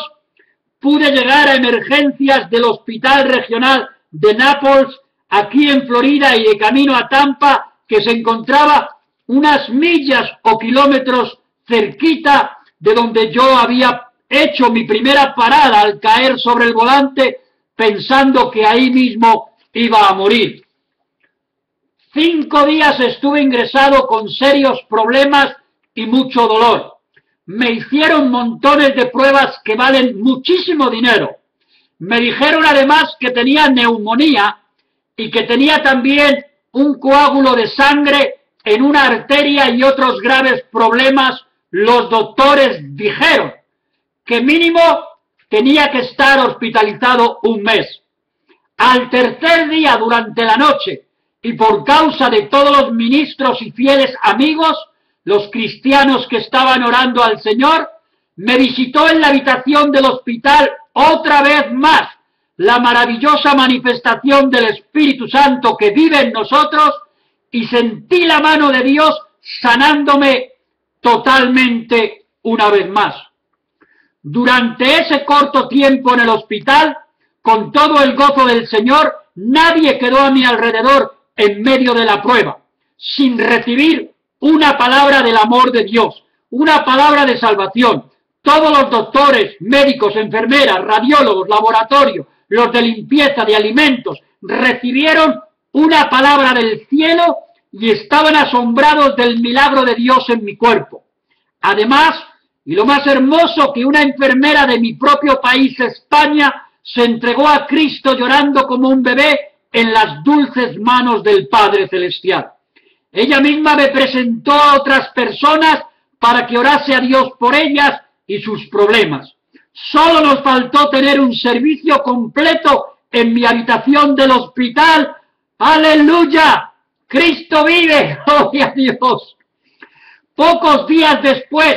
pude llegar a emergencias del Hospital Regional de Naples, aquí en Florida, y de camino a Tampa, que se encontraba unas millas o kilómetros cerquita de donde yo había hecho mi primera parada al caer sobre el volante, pensando que ahí mismo iba a morir. 5 días estuve ingresado con serios problemas y mucho dolor. Me hicieron montones de pruebas que valen muchísimo dinero. Me dijeron además que tenía neumonía y que tenía también un coágulo de sangre en una arteria y otros graves problemas. Los doctores dijeron que mínimo tenía que estar hospitalizado 1 mes. Al tercer día, durante la noche, y por causa de todos los ministros y fieles amigos, los cristianos que estaban orando al Señor, me visitó en la habitación del hospital otra vez más la maravillosa manifestación del Espíritu Santo que vive en nosotros, y sentí la mano de Dios sanándome totalmente una vez más. Durante ese corto tiempo en el hospital, con todo el gozo del Señor, nadie quedó a mi alrededor en medio de la prueba, sin recibir una palabra del amor de Dios, una palabra de salvación. Todos los doctores, médicos, enfermeras, radiólogos, laboratorios, los de limpieza de alimentos, recibieron una palabra del cielo y estaban asombrados del milagro de Dios en mi cuerpo. Además, y lo más hermoso, que una enfermera de mi propio país, España, se entregó a Cristo llorando como un bebé en las dulces manos del Padre Celestial. Ella misma me presentó a otras personas para que orase a Dios por ellas y sus problemas. Solo nos faltó tener un servicio completo en mi habitación del hospital. ¡Aleluya! ¡Cristo vive! ¡Gloria a Dios! Pocos días después,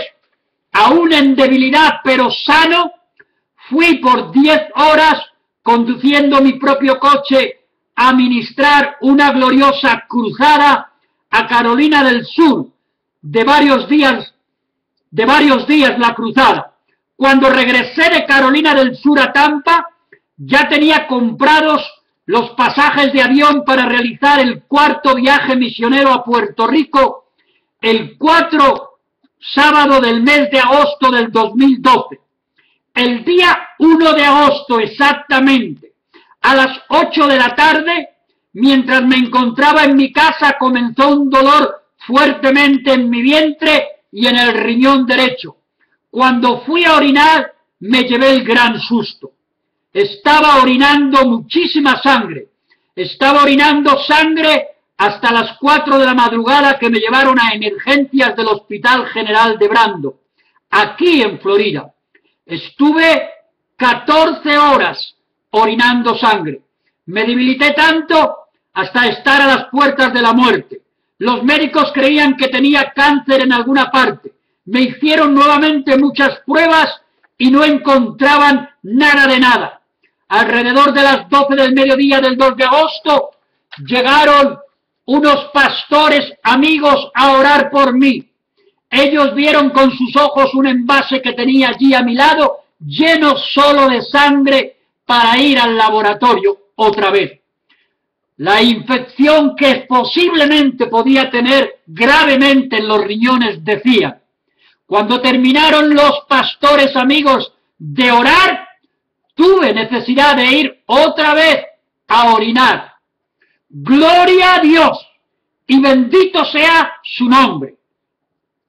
aún en debilidad pero sano, fui por 10 horas conduciendo mi propio coche a ministrar una gloriosa cruzada a Carolina del Sur, de varios días la cruzada. Cuando regresé de Carolina del Sur a Tampa, ya tenía comprados los pasajes de avión para realizar el 4º viaje misionero a Puerto Rico, el 4 sábado del mes de agosto del 2012. El día 1 de agosto exactamente, a las 8 de la tarde, mientras me encontraba en mi casa, comenzó un dolor fuertemente en mi vientre y en el riñón derecho. Cuando fui a orinar, me llevé el gran susto. Estaba orinando muchísima sangre. Estaba orinando sangre hasta las 4 de la madrugada, que me llevaron a emergencias del Hospital General de Brandon, aquí en Florida. Estuve 14 horas orinando sangre. Me debilité tanto hasta estar a las puertas de la muerte. Los médicos creían que tenía cáncer en alguna parte. Me hicieron nuevamente muchas pruebas y no encontraban nada de nada. Alrededor de las 12 del mediodía del 2 de agosto, llegaron unos pastores amigos a orar por mí. Ellos vieron con sus ojos un envase que tenía allí a mi lado, lleno solo de sangre, para ir al laboratorio otra vez. La infección que posiblemente podía tener gravemente en los riñones, decía. Cuando terminaron los pastores amigos de orar, tuve necesidad de ir otra vez a orinar. Gloria a Dios y bendito sea su nombre.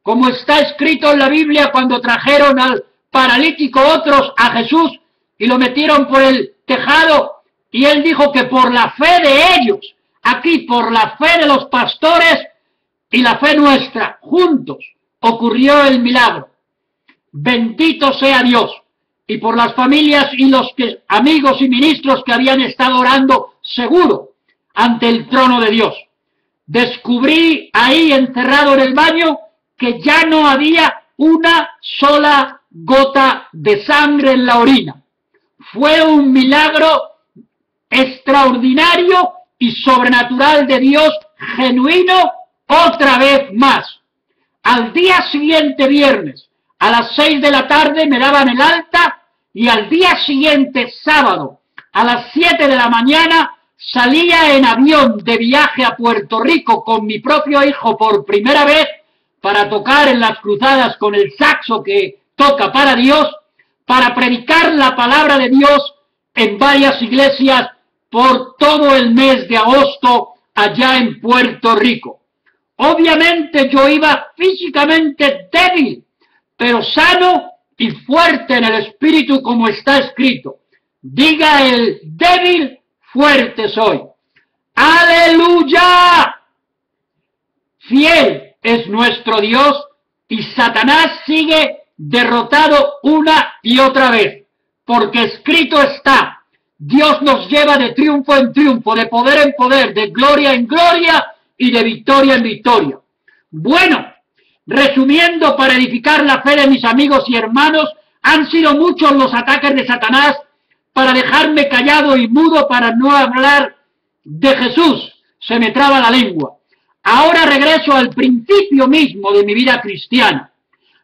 Como está escrito en la Biblia, cuando trajeron al paralítico otros a Jesús y lo metieron por el tejado, y él dijo que por la fe de ellos, aquí por la fe de los pastores y la fe nuestra, juntos, ocurrió el milagro. Bendito sea Dios. Y por las familias y los amigos y ministros que habían estado orando seguro ante el trono de Dios. Descubrí ahí encerrado en el baño que ya no había una sola gota de sangre en la orina. Fue un milagro extraordinario y sobrenatural de Dios, genuino, otra vez más. Al día siguiente, viernes, a las 6 de la tarde me daban el alta, y al día siguiente, sábado, a las 7 de la mañana, salía en avión de viaje a Puerto Rico con mi propio hijo por primera vez para tocar en las cruzadas con el saxo que toca para Dios, para predicar la palabra de Dios en varias iglesias por todo el mes de agosto allá en Puerto Rico. Obviamente yo iba físicamente débil, pero sano y fuerte en el espíritu, como está escrito. Diga el débil, fuerte soy. ¡Aleluya! Fiel es nuestro Dios y Satanás sigue derrotado una y otra vez, porque escrito está: Dios nos lleva de triunfo en triunfo, de poder en poder, de gloria en gloria y de victoria en victoria. Bueno, resumiendo, para edificar la fe de mis amigos y hermanos, han sido muchos los ataques de Satanás para dejarme callado y mudo, para no hablar de Jesús. Se me traba la lengua. Ahora regreso al principio mismo de mi vida cristiana.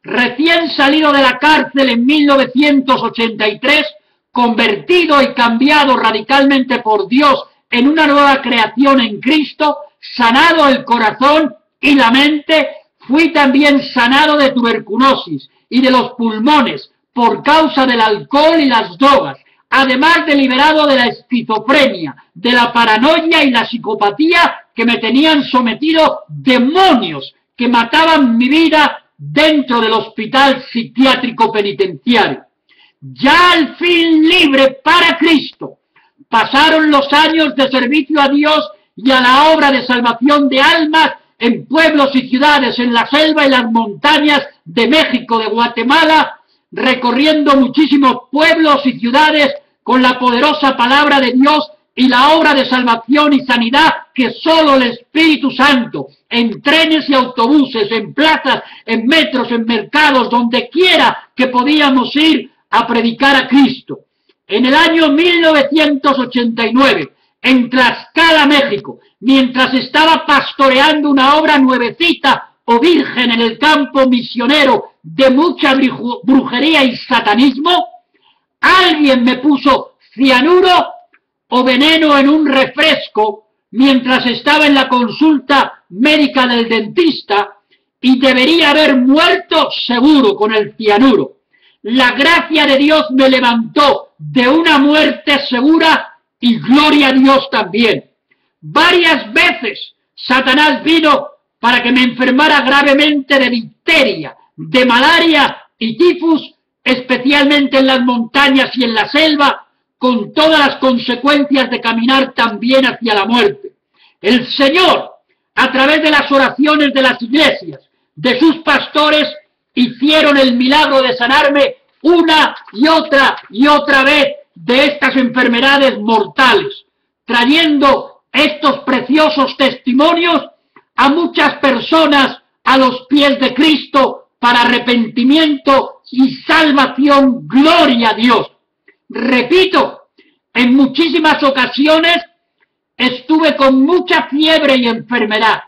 Recién salido de la cárcel en 1983, convertido y cambiado radicalmente por Dios en una nueva creación en Cristo, sanado el corazón y la mente, fui también sanado de tuberculosis y de los pulmones por causa del alcohol y las drogas, además de liberado de la esquizofrenia, de la paranoia y la psicopatía que me tenían sometido demonios que mataban mi vida dentro del hospital psiquiátrico penitenciario. Ya al fin libre para Cristo, pasaron los años de servicio a Dios y a la obra de salvación de almas en pueblos y ciudades, en la selva y las montañas de México, de Guatemala, recorriendo muchísimos pueblos y ciudades con la poderosa palabra de Dios y la obra de salvación y sanidad que solo el Espíritu Santo, en trenes y autobuses, en plazas, en metros, en mercados, donde quiera que podíamos ir a predicar a Cristo. En el año 1989, en Tlaxcala, México, mientras estaba pastoreando una obra nuevecita o virgen en el campo misionero de mucha brujería y satanismo, alguien me puso cianuro o veneno en un refresco mientras estaba en la consulta médica del dentista y debería haber muerto seguro con el cianuro. La gracia de Dios me levantó de una muerte segura y gloria a Dios también. Varias veces Satanás vino para que me enfermara gravemente de difteria, de malaria y tifus, especialmente en las montañas y en la selva, con todas las consecuencias de caminar también hacia la muerte. El Señor, a través de las oraciones de las iglesias, de sus pastores, hicieron el milagro de sanarme una y otra vez de estas enfermedades mortales, trayendo estos preciosos testimonios a muchas personas a los pies de Cristo para arrepentimiento y salvación. Gloria a Dios. Repito, en muchísimas ocasiones estuve con mucha fiebre y enfermedad,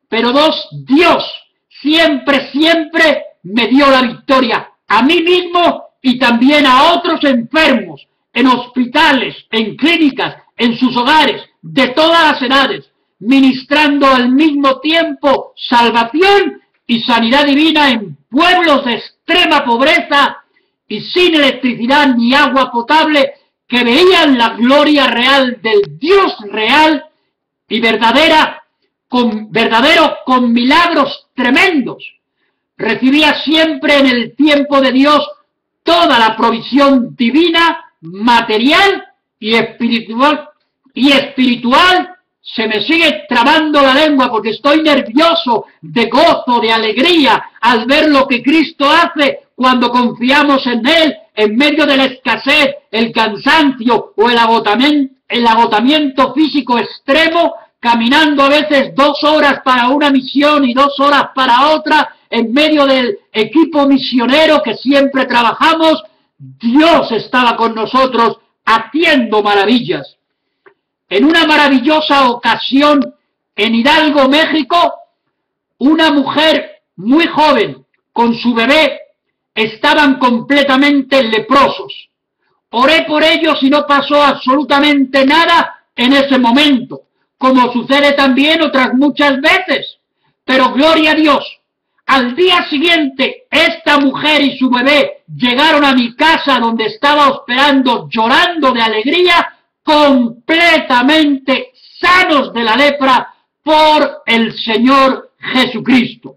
pero Dios siempre me dio la victoria a mí mismo y también a otros enfermos en hospitales, en clínicas, en sus hogares, de todas las edades, ministrando al mismo tiempo salvación y sanidad divina en pueblos de extrema pobreza y sin electricidad ni agua potable, que veían la gloria real del Dios real y verdadero con milagros tremendos. Recibía siempre en el tiempo de Dios toda la provisión divina, material y espiritual. Se me sigue trabando la lengua porque estoy nervioso, de gozo, de alegría, al ver lo que Cristo hace cuando confiamos en Él, en medio de la escasez, el cansancio o el agotamiento físico extremo, caminando a veces 2 horas para una misión y 2 horas para otra, en medio del equipo misionero que siempre trabajamos. Dios estaba con nosotros haciendo maravillas. En una maravillosa ocasión en Hidalgo, México, una mujer muy joven con su bebé estaban completamente leprosos. Oré por ellos y no pasó absolutamente nada en ese momento, como sucede también otras muchas veces. Pero gloria a Dios, al día siguiente esta mujer y su bebé llegaron a mi casa donde estaba hospedando, llorando de alegría, completamente sanos de la lepra por el Señor Jesucristo.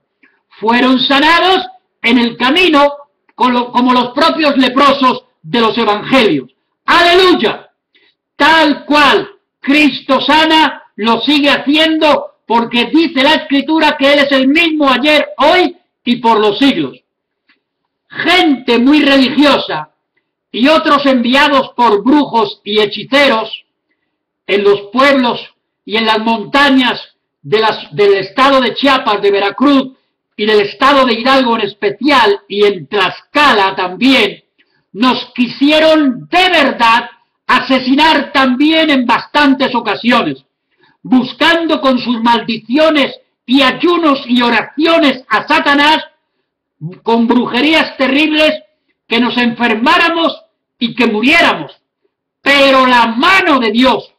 Fueron sanados en el camino como los propios leprosos de los evangelios. ¡Aleluya! Tal cual Cristo sana, lo sigue haciendo, porque dice la Escritura que Él es el mismo ayer, hoy y por los siglos. Gente muy religiosa y otros enviados por brujos y hechiceros en los pueblos y en las montañas del estado de Chiapas, de Veracruz y del estado de Hidalgo en especial, y en Tlaxcala también, nos quisieron de verdad asesinar también en bastantes ocasiones, buscando con sus maldiciones y ayunos y oraciones a Satanás, con brujerías terribles, que nos enfermáramos y que muriéramos. Pero la mano de Dios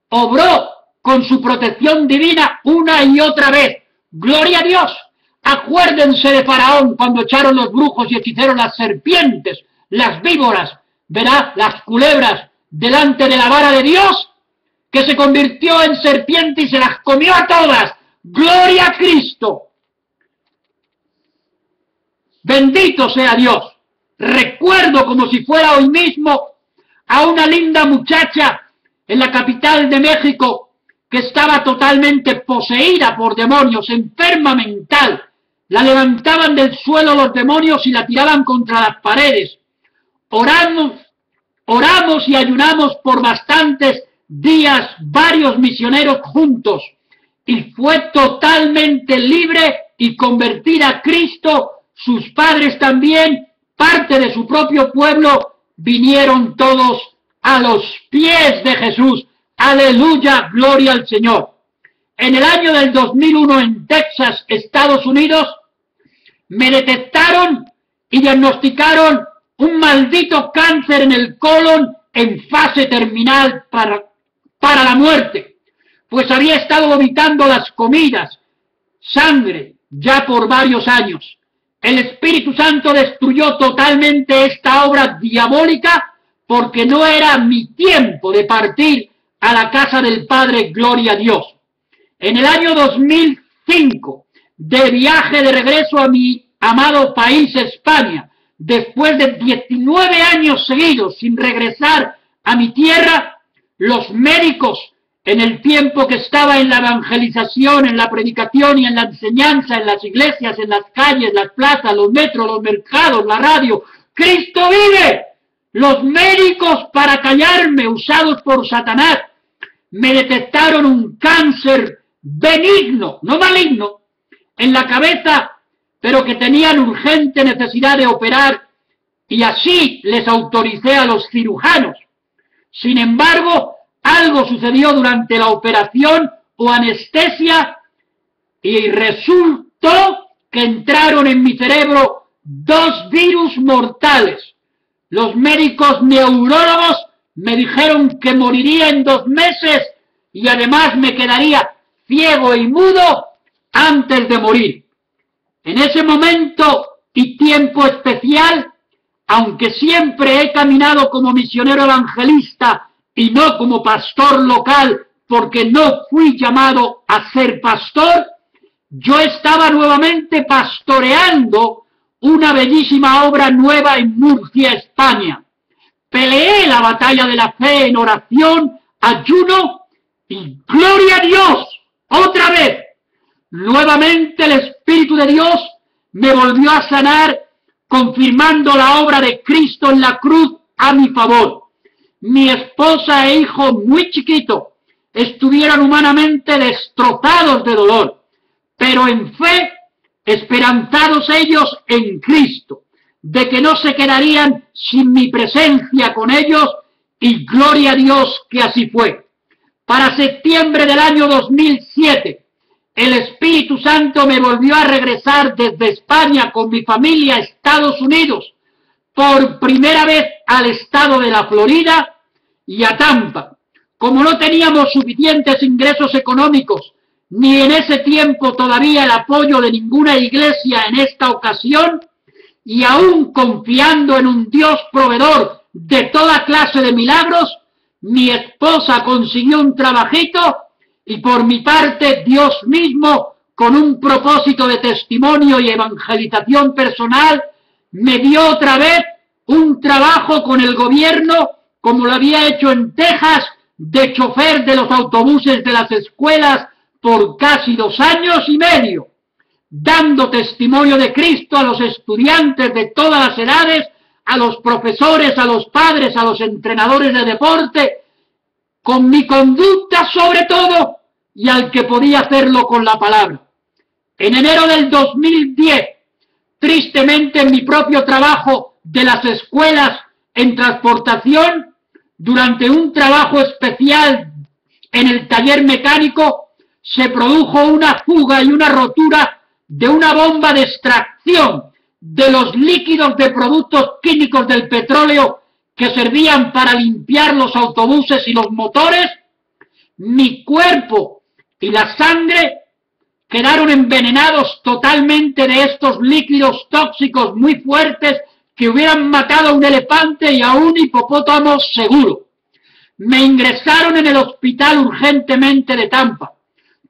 obró con su protección divina una y otra vez. ¡Gloria a Dios! Acuérdense de Faraón cuando echaron los brujos y hechiceros las serpientes, las víboras, ¿verdad?, las culebras, delante de la vara de Dios, que se convirtió en serpiente y se las comió a todas. ¡Gloria a Cristo! Bendito sea Dios. Recuerdo como si fuera hoy mismo a una linda muchacha en la capital de México que estaba totalmente poseída por demonios, enferma mental. La levantaban del suelo los demonios y la tiraban contra las paredes. Oramos y ayunamos por bastantes días, varios misioneros juntos, y fue totalmente libre y convertida a Cristo. Sus padres también, parte de su propio pueblo, vinieron todos a los pies de Jesús. Aleluya, gloria al Señor. En el año del 2001 en Texas, Estados Unidos, me detectaron y diagnosticaron un maldito cáncer en el colon en fase terminal para la muerte, pues había estado vomitando las comidas, sangre, ya por varios años. El Espíritu Santo destruyó totalmente esta obra diabólica, porque no era mi tiempo de partir a la casa del Padre, gloria a Dios. En el año 2005, de viaje de regreso a mi amado país, España, después de 19 años seguidos sin regresar a mi tierra, los médicos, en el tiempo que estaba en la evangelización, en la predicación y en la enseñanza, en las iglesias, en las calles, las plazas, los metros, los mercados, la radio, ¡Cristo vive! Los médicos, para callarme, usados por Satanás, me detectaron un cáncer benigno, no maligno, en la cabeza, pero que tenían urgente necesidad de operar, y así les autoricé a los cirujanos. Sin embargo, algo sucedió durante la operación o anestesia, y resultó que entraron en mi cerebro 2 virus mortales. Los médicos neurólogos Me dijeron que moriría en 2 meses y además me quedaría ciego y mudo antes de morir. En ese momento y tiempo especial, aunque siempre he caminado como misionero evangelista y no como pastor local, porque no fui llamado a ser pastor, yo estaba nuevamente pastoreando una bellísima obra nueva en Murcia, España. Peleé la batalla de la fe en oración, ayuno y gloria a Dios, otra vez. Nuevamente el Espíritu de Dios me volvió a sanar, confirmando la obra de Cristo en la cruz a mi favor. Mi esposa e hijo muy chiquitos estuvieron humanamente destrozados de dolor, pero en fe, esperanzados ellos en Cristo, de que no se quedarían sin mi presencia con ellos, y gloria a Dios que así fue. Para septiembre del año 2007, el Espíritu Santo me volvió a regresar desde España con mi familia a Estados Unidos, por primera vez al estado de la Florida y a Tampa. Como no teníamos suficientes ingresos económicos, ni en ese tiempo todavía el apoyo de ninguna iglesia en esta ocasión, y aún confiando en un Dios proveedor de toda clase de milagros, mi esposa consiguió un trabajito y por mi parte Dios mismo, con un propósito de testimonio y evangelización personal, me dio otra vez un trabajo con el gobierno, como lo había hecho en Texas, de chofer de los autobuses de las escuelas por casi 2 años y medio, dando testimonio de Cristo a los estudiantes de todas las edades, a los profesores, a los padres, a los entrenadores de deporte, con mi conducta sobre todo, y al que podía hacerlo con la palabra. En enero del 2010, tristemente en mi propio trabajo de las escuelas en transportación, durante un trabajo especial en el taller mecánico, se produjo una fuga y una rotura de una bomba de extracción de los líquidos de productos químicos del petróleo que servían para limpiar los autobuses y los motores. Mi cuerpo y la sangre quedaron envenenados totalmente de estos líquidos tóxicos muy fuertes que hubieran matado a un elefante y a un hipopótamo seguro. Me ingresaron en el hospital urgentemente de Tampa.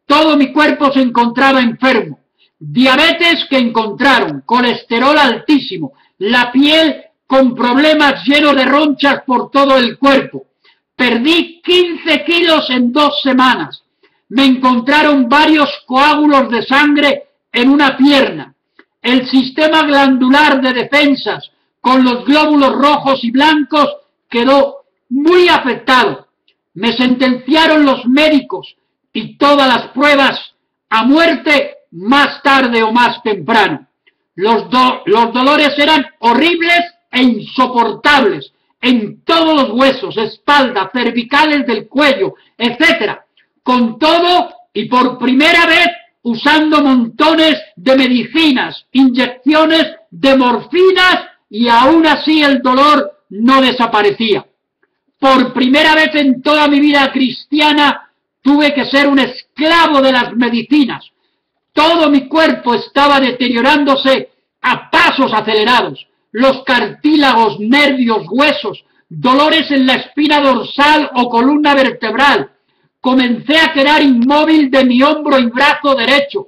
Todo mi cuerpo se encontraba enfermo. Diabetes que encontraron, colesterol altísimo, la piel con problemas llenos de ronchas por todo el cuerpo. Perdí 15 kilos en 2 semanas. Me encontraron varios coágulos de sangre en una pierna. El sistema glandular de defensas con los glóbulos rojos y blancos quedó muy afectado. Me sentenciaron los médicos y todas las pruebas a muerte más tarde o más temprano. Los dolores eran horribles e insoportables en todos los huesos, espalda, cervicales del cuello, etc. Con todo, y por primera vez, usando montones de medicinas, inyecciones de morfinas, y aún así el dolor no desaparecía. Por primera vez en toda mi vida cristiana, tuve que ser un esclavo de las medicinas. Todo mi cuerpo estaba deteriorándose a pasos acelerados. Los cartílagos, nervios, huesos, dolores en la espina dorsal o columna vertebral. Comencé a quedar inmóvil de mi hombro y brazo derecho.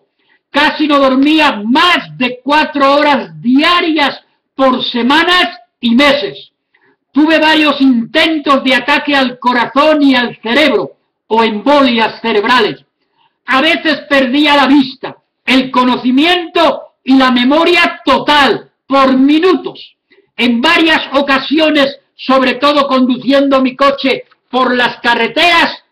Casi no dormía más de 4 horas diarias por semanas y meses. Tuve varios intentos de ataque al corazón y al cerebro, o embolias cerebrales. A veces perdía la vista, el conocimiento y la memoria total por minutos. En varias ocasiones, sobre todo conduciendo mi coche por las carreteras,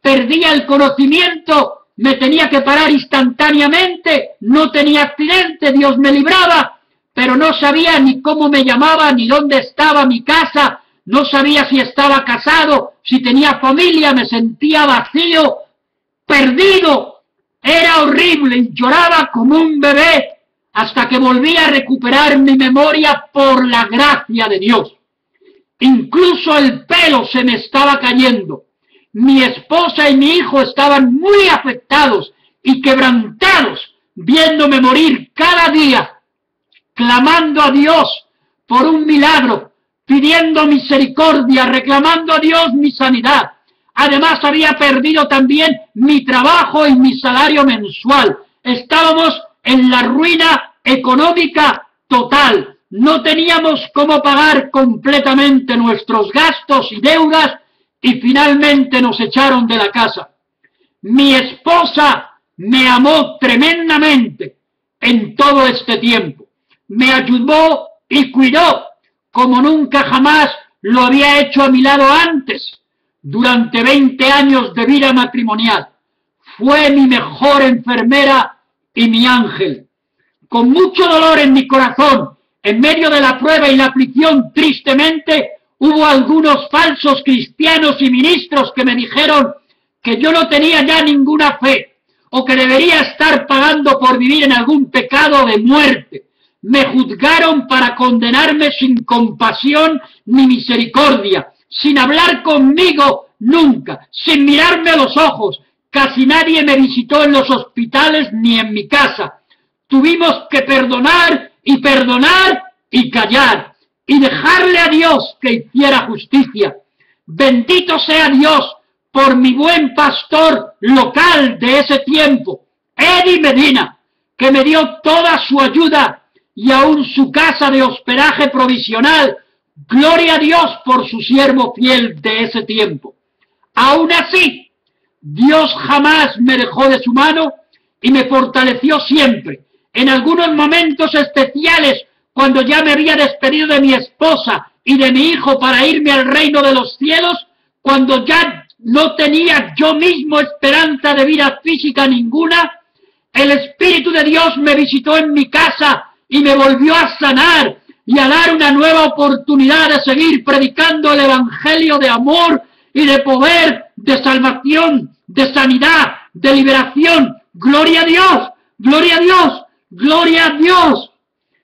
perdía el conocimiento, me tenía que parar instantáneamente, no tenía accidente, Dios me libraba, pero no sabía ni cómo me llamaba, ni dónde estaba mi casa, no sabía si estaba casado, si tenía familia, me sentía vacío, perdido, era horrible y lloraba como un bebé hasta que volví a recuperar mi memoria por la gracia de Dios. Incluso el pelo se me estaba cayendo. Mi esposa y mi hijo estaban muy afectados y quebrantados, viéndome morir cada día, clamando a Dios por un milagro, pidiendo misericordia, reclamando a Dios mi sanidad. Además había perdido también mi trabajo y mi salario mensual. Estábamos en la ruina económica total. No teníamos cómo pagar completamente nuestros gastos y deudas y finalmente nos echaron de la casa. Mi esposa me amó tremendamente en todo este tiempo. Me ayudó y cuidó como nunca jamás lo había hecho a mi lado antes. Durante 20 años de vida matrimonial, fue mi mejor enfermera y mi ángel. Con mucho dolor en mi corazón, en medio de la prueba y la aflicción, tristemente, hubo algunos falsos cristianos y ministros que me dijeron que yo no tenía ya ninguna fe, o que debería estar pagando por vivir en algún pecado de muerte. Me juzgaron para condenarme sin compasión ni misericordia, sin hablar conmigo nunca, sin mirarme a los ojos. Casi nadie me visitó en los hospitales ni en mi casa. Tuvimos que perdonar y perdonar y callar y dejarle a Dios que hiciera justicia. Bendito sea Dios por mi buen pastor local de ese tiempo, Eddie Medina, que me dio toda su ayuda y aún su casa de hospedaje provisional. Gloria a Dios por su siervo fiel de ese tiempo. Aún así, Dios jamás me dejó de su mano y me fortaleció siempre. En algunos momentos especiales, cuando ya me había despedido de mi esposa y de mi hijo para irme al reino de los cielos, cuando ya no tenía yo mismo esperanza de vida física ninguna, el Espíritu de Dios me visitó en mi casa y me volvió a sanar y a dar una nueva oportunidad de seguir predicando el Evangelio de amor y de poder, de salvación, de sanidad, de liberación. ¡Gloria a Dios! ¡Gloria a Dios! ¡Gloria a Dios!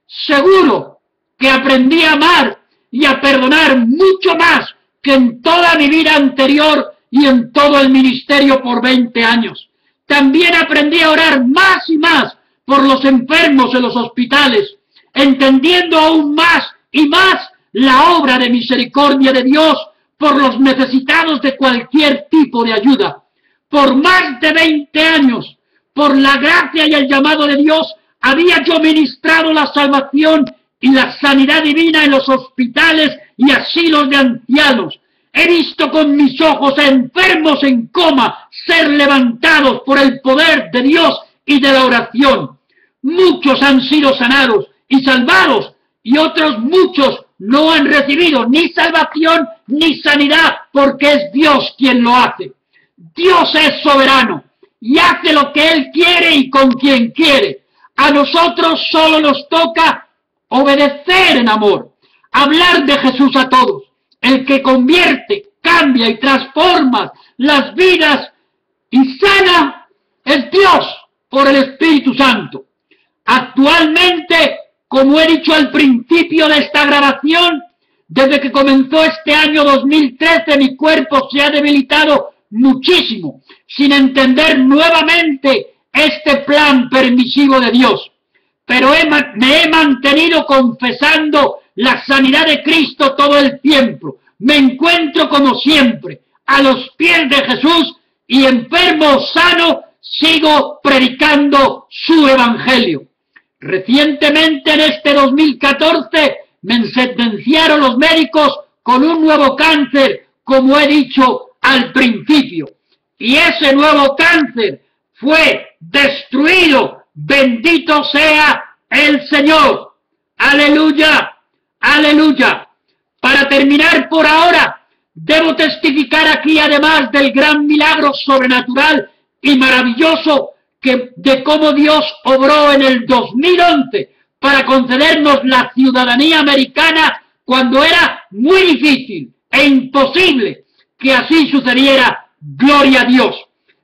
Seguro que aprendí a amar y a perdonar mucho más que en toda mi vida anterior y en todo el ministerio por 20 años. También aprendí a orar más y más por los enfermos en los hospitales, entendiendo aún más y más la obra de misericordia de Dios por los necesitados de cualquier tipo de ayuda. Por más de 20 años, por la gracia y el llamado de Dios, había yo ministrado la salvación y la sanidad divina en los hospitales y asilos de ancianos. He visto con mis ojos a enfermos en coma ser levantados por el poder de Dios y de la oración. Muchos han sido sanados y salvados, y otros muchos no han recibido ni salvación ni sanidad, porque es Dios quien lo hace. Dios es soberano y hace lo que Él quiere y con quien quiere. A nosotros solo nos toca obedecer en amor, hablar de Jesús a todos. El que convierte, cambia y transforma las vidas y sana es Dios por el Espíritu Santo. Actualmente, como he dicho al principio de esta grabación, desde que comenzó este año 2013, mi cuerpo se ha debilitado muchísimo, sin entender nuevamente este plan permisivo de Dios. Pero me he mantenido confesando la sanidad de Cristo todo el tiempo. Me encuentro como siempre a los pies de Jesús y enfermo o sano sigo predicando su evangelio. Recientemente en este 2014 me sentenciaron los médicos con un nuevo cáncer, como he dicho al principio. Y ese nuevo cáncer fue destruido. Bendito sea el Señor. Aleluya, aleluya. Para terminar por ahora, debo testificar aquí, además del gran milagro sobrenatural y maravilloso de cómo Dios obró en el 2011 para concedernos la ciudadanía americana cuando era muy difícil e imposible que así sucediera. Gloria a Dios.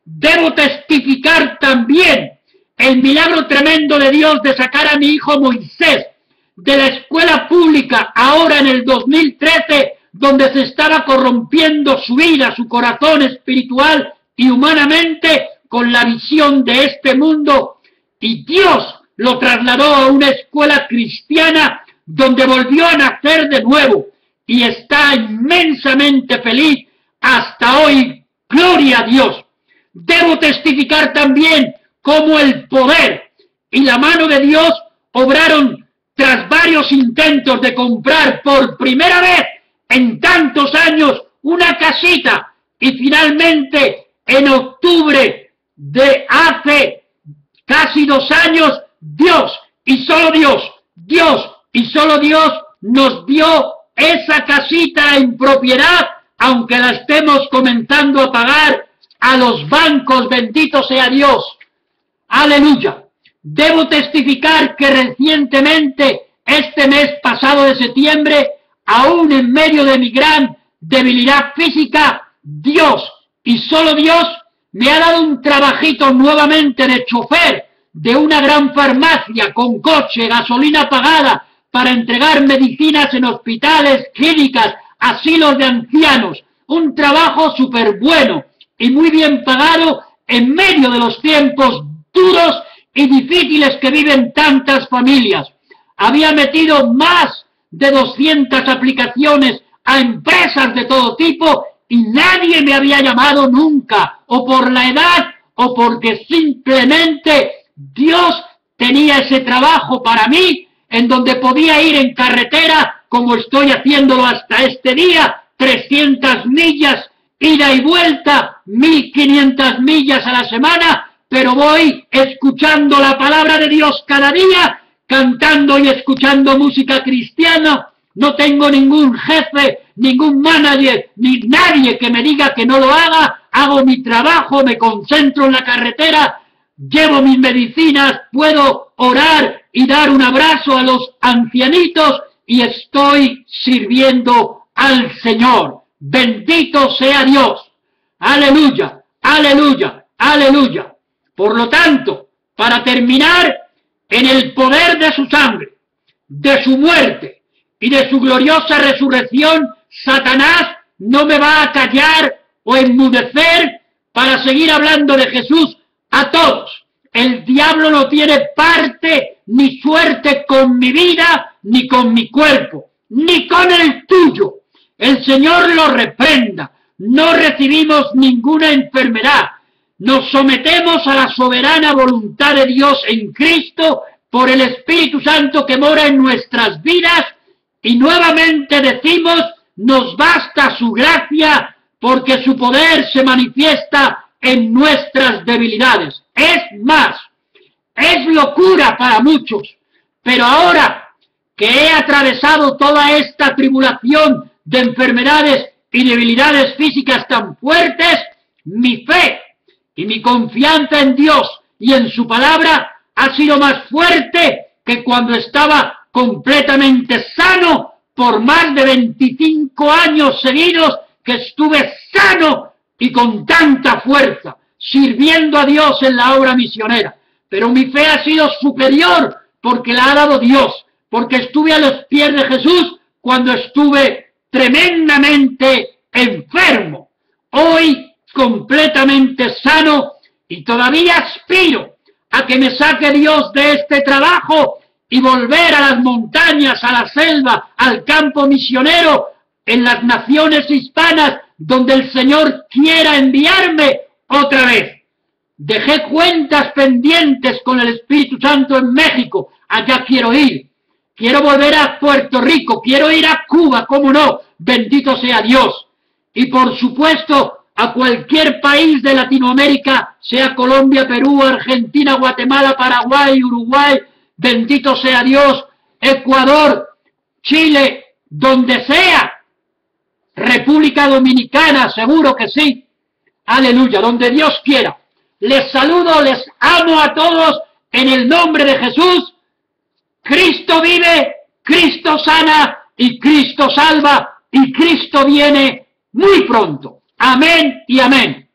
Debo testificar también el milagro tremendo de Dios de sacar a mi hijo Moisés de la escuela pública ahora en el 2013, donde se estaba corrompiendo su vida, su corazón espiritual y humanamente con la visión de este mundo, y Dios lo trasladó a una escuela cristiana donde volvió a nacer de nuevo y está inmensamente feliz hasta hoy. Gloria a Dios. Debo testificar también cómo el poder y la mano de Dios obraron tras varios intentos de comprar por primera vez en tantos años una casita, y finalmente en octubre de hace casi 2 años, Dios y solo Dios nos dio esa casita en propiedad, aunque la estemos comenzando a pagar a los bancos. Bendito sea Dios. Aleluya. Debo testificar que recientemente, este mes pasado de septiembre, aún en medio de mi gran debilidad física, Dios y solo Dios me ha dado un trabajito nuevamente de chofer de una gran farmacia con coche, gasolina pagada, para entregar medicinas en hospitales, clínicas, asilos de ancianos. Un trabajo súper bueno y muy bien pagado en medio de los tiempos duros y difíciles que viven tantas familias. Había metido más de 200 aplicaciones a empresas de todo tipo y nadie me había llamado nunca, o por la edad, o porque simplemente Dios tenía ese trabajo para mí, en donde podía ir en carretera, como estoy haciéndolo hasta este día, 300 millas, ida y vuelta, 1500 millas a la semana, pero voy escuchando la palabra de Dios cada día, cantando y escuchando música cristiana. No tengo ningún jefe, ningún manager, ni nadie que me diga que no lo haga. Hago mi trabajo, me concentro en la carretera, llevo mis medicinas, puedo orar y dar un abrazo a los ancianitos y estoy sirviendo al Señor. Bendito sea Dios. Aleluya, aleluya, aleluya. Por lo tanto, para terminar, en el poder de su sangre, de su muerte y de su gloriosa resurrección, Satanás no me va a callar o enmudecer para seguir hablando de Jesús a todos. El diablo no tiene parte ni suerte con mi vida, ni con mi cuerpo, ni con el tuyo. El Señor lo reprenda. No recibimos ninguna enfermedad. Nos sometemos a la soberana voluntad de Dios en Cristo por el Espíritu Santo que mora en nuestras vidas, y nuevamente decimos, nos basta su gracia porque su poder se manifiesta en nuestras debilidades. Es más, es locura para muchos, pero ahora que he atravesado toda esta tribulación de enfermedades y debilidades físicas tan fuertes, mi fe y mi confianza en Dios y en su palabra ha sido más fuerte que cuando estaba completamente sano por más de 25 años seguidos, que estuve sano y con tanta fuerza, sirviendo a Dios en la obra misionera. Pero mi fe ha sido superior porque la ha dado Dios, porque estuve a los pies de Jesús cuando estuve tremendamente enfermo. Hoy completamente sano, y todavía aspiro a que me saque Dios de este trabajo y volver a las montañas, a la selva, al campo misionero, en las naciones hispanas, donde el Señor quiera enviarme otra vez. Dejé cuentas pendientes con el Espíritu Santo en México, allá quiero ir. Quiero volver a Puerto Rico, quiero ir a Cuba, cómo no, bendito sea Dios. Y por supuesto, a cualquier país de Latinoamérica, sea Colombia, Perú, Argentina, Guatemala, Paraguay, Uruguay, bendito sea Dios, Ecuador, Chile, donde sea, República Dominicana, seguro que sí, aleluya, donde Dios quiera. Les saludo, les amo a todos en el nombre de Jesús. Cristo vive, Cristo sana y Cristo salva y Cristo viene muy pronto. Amén y amén.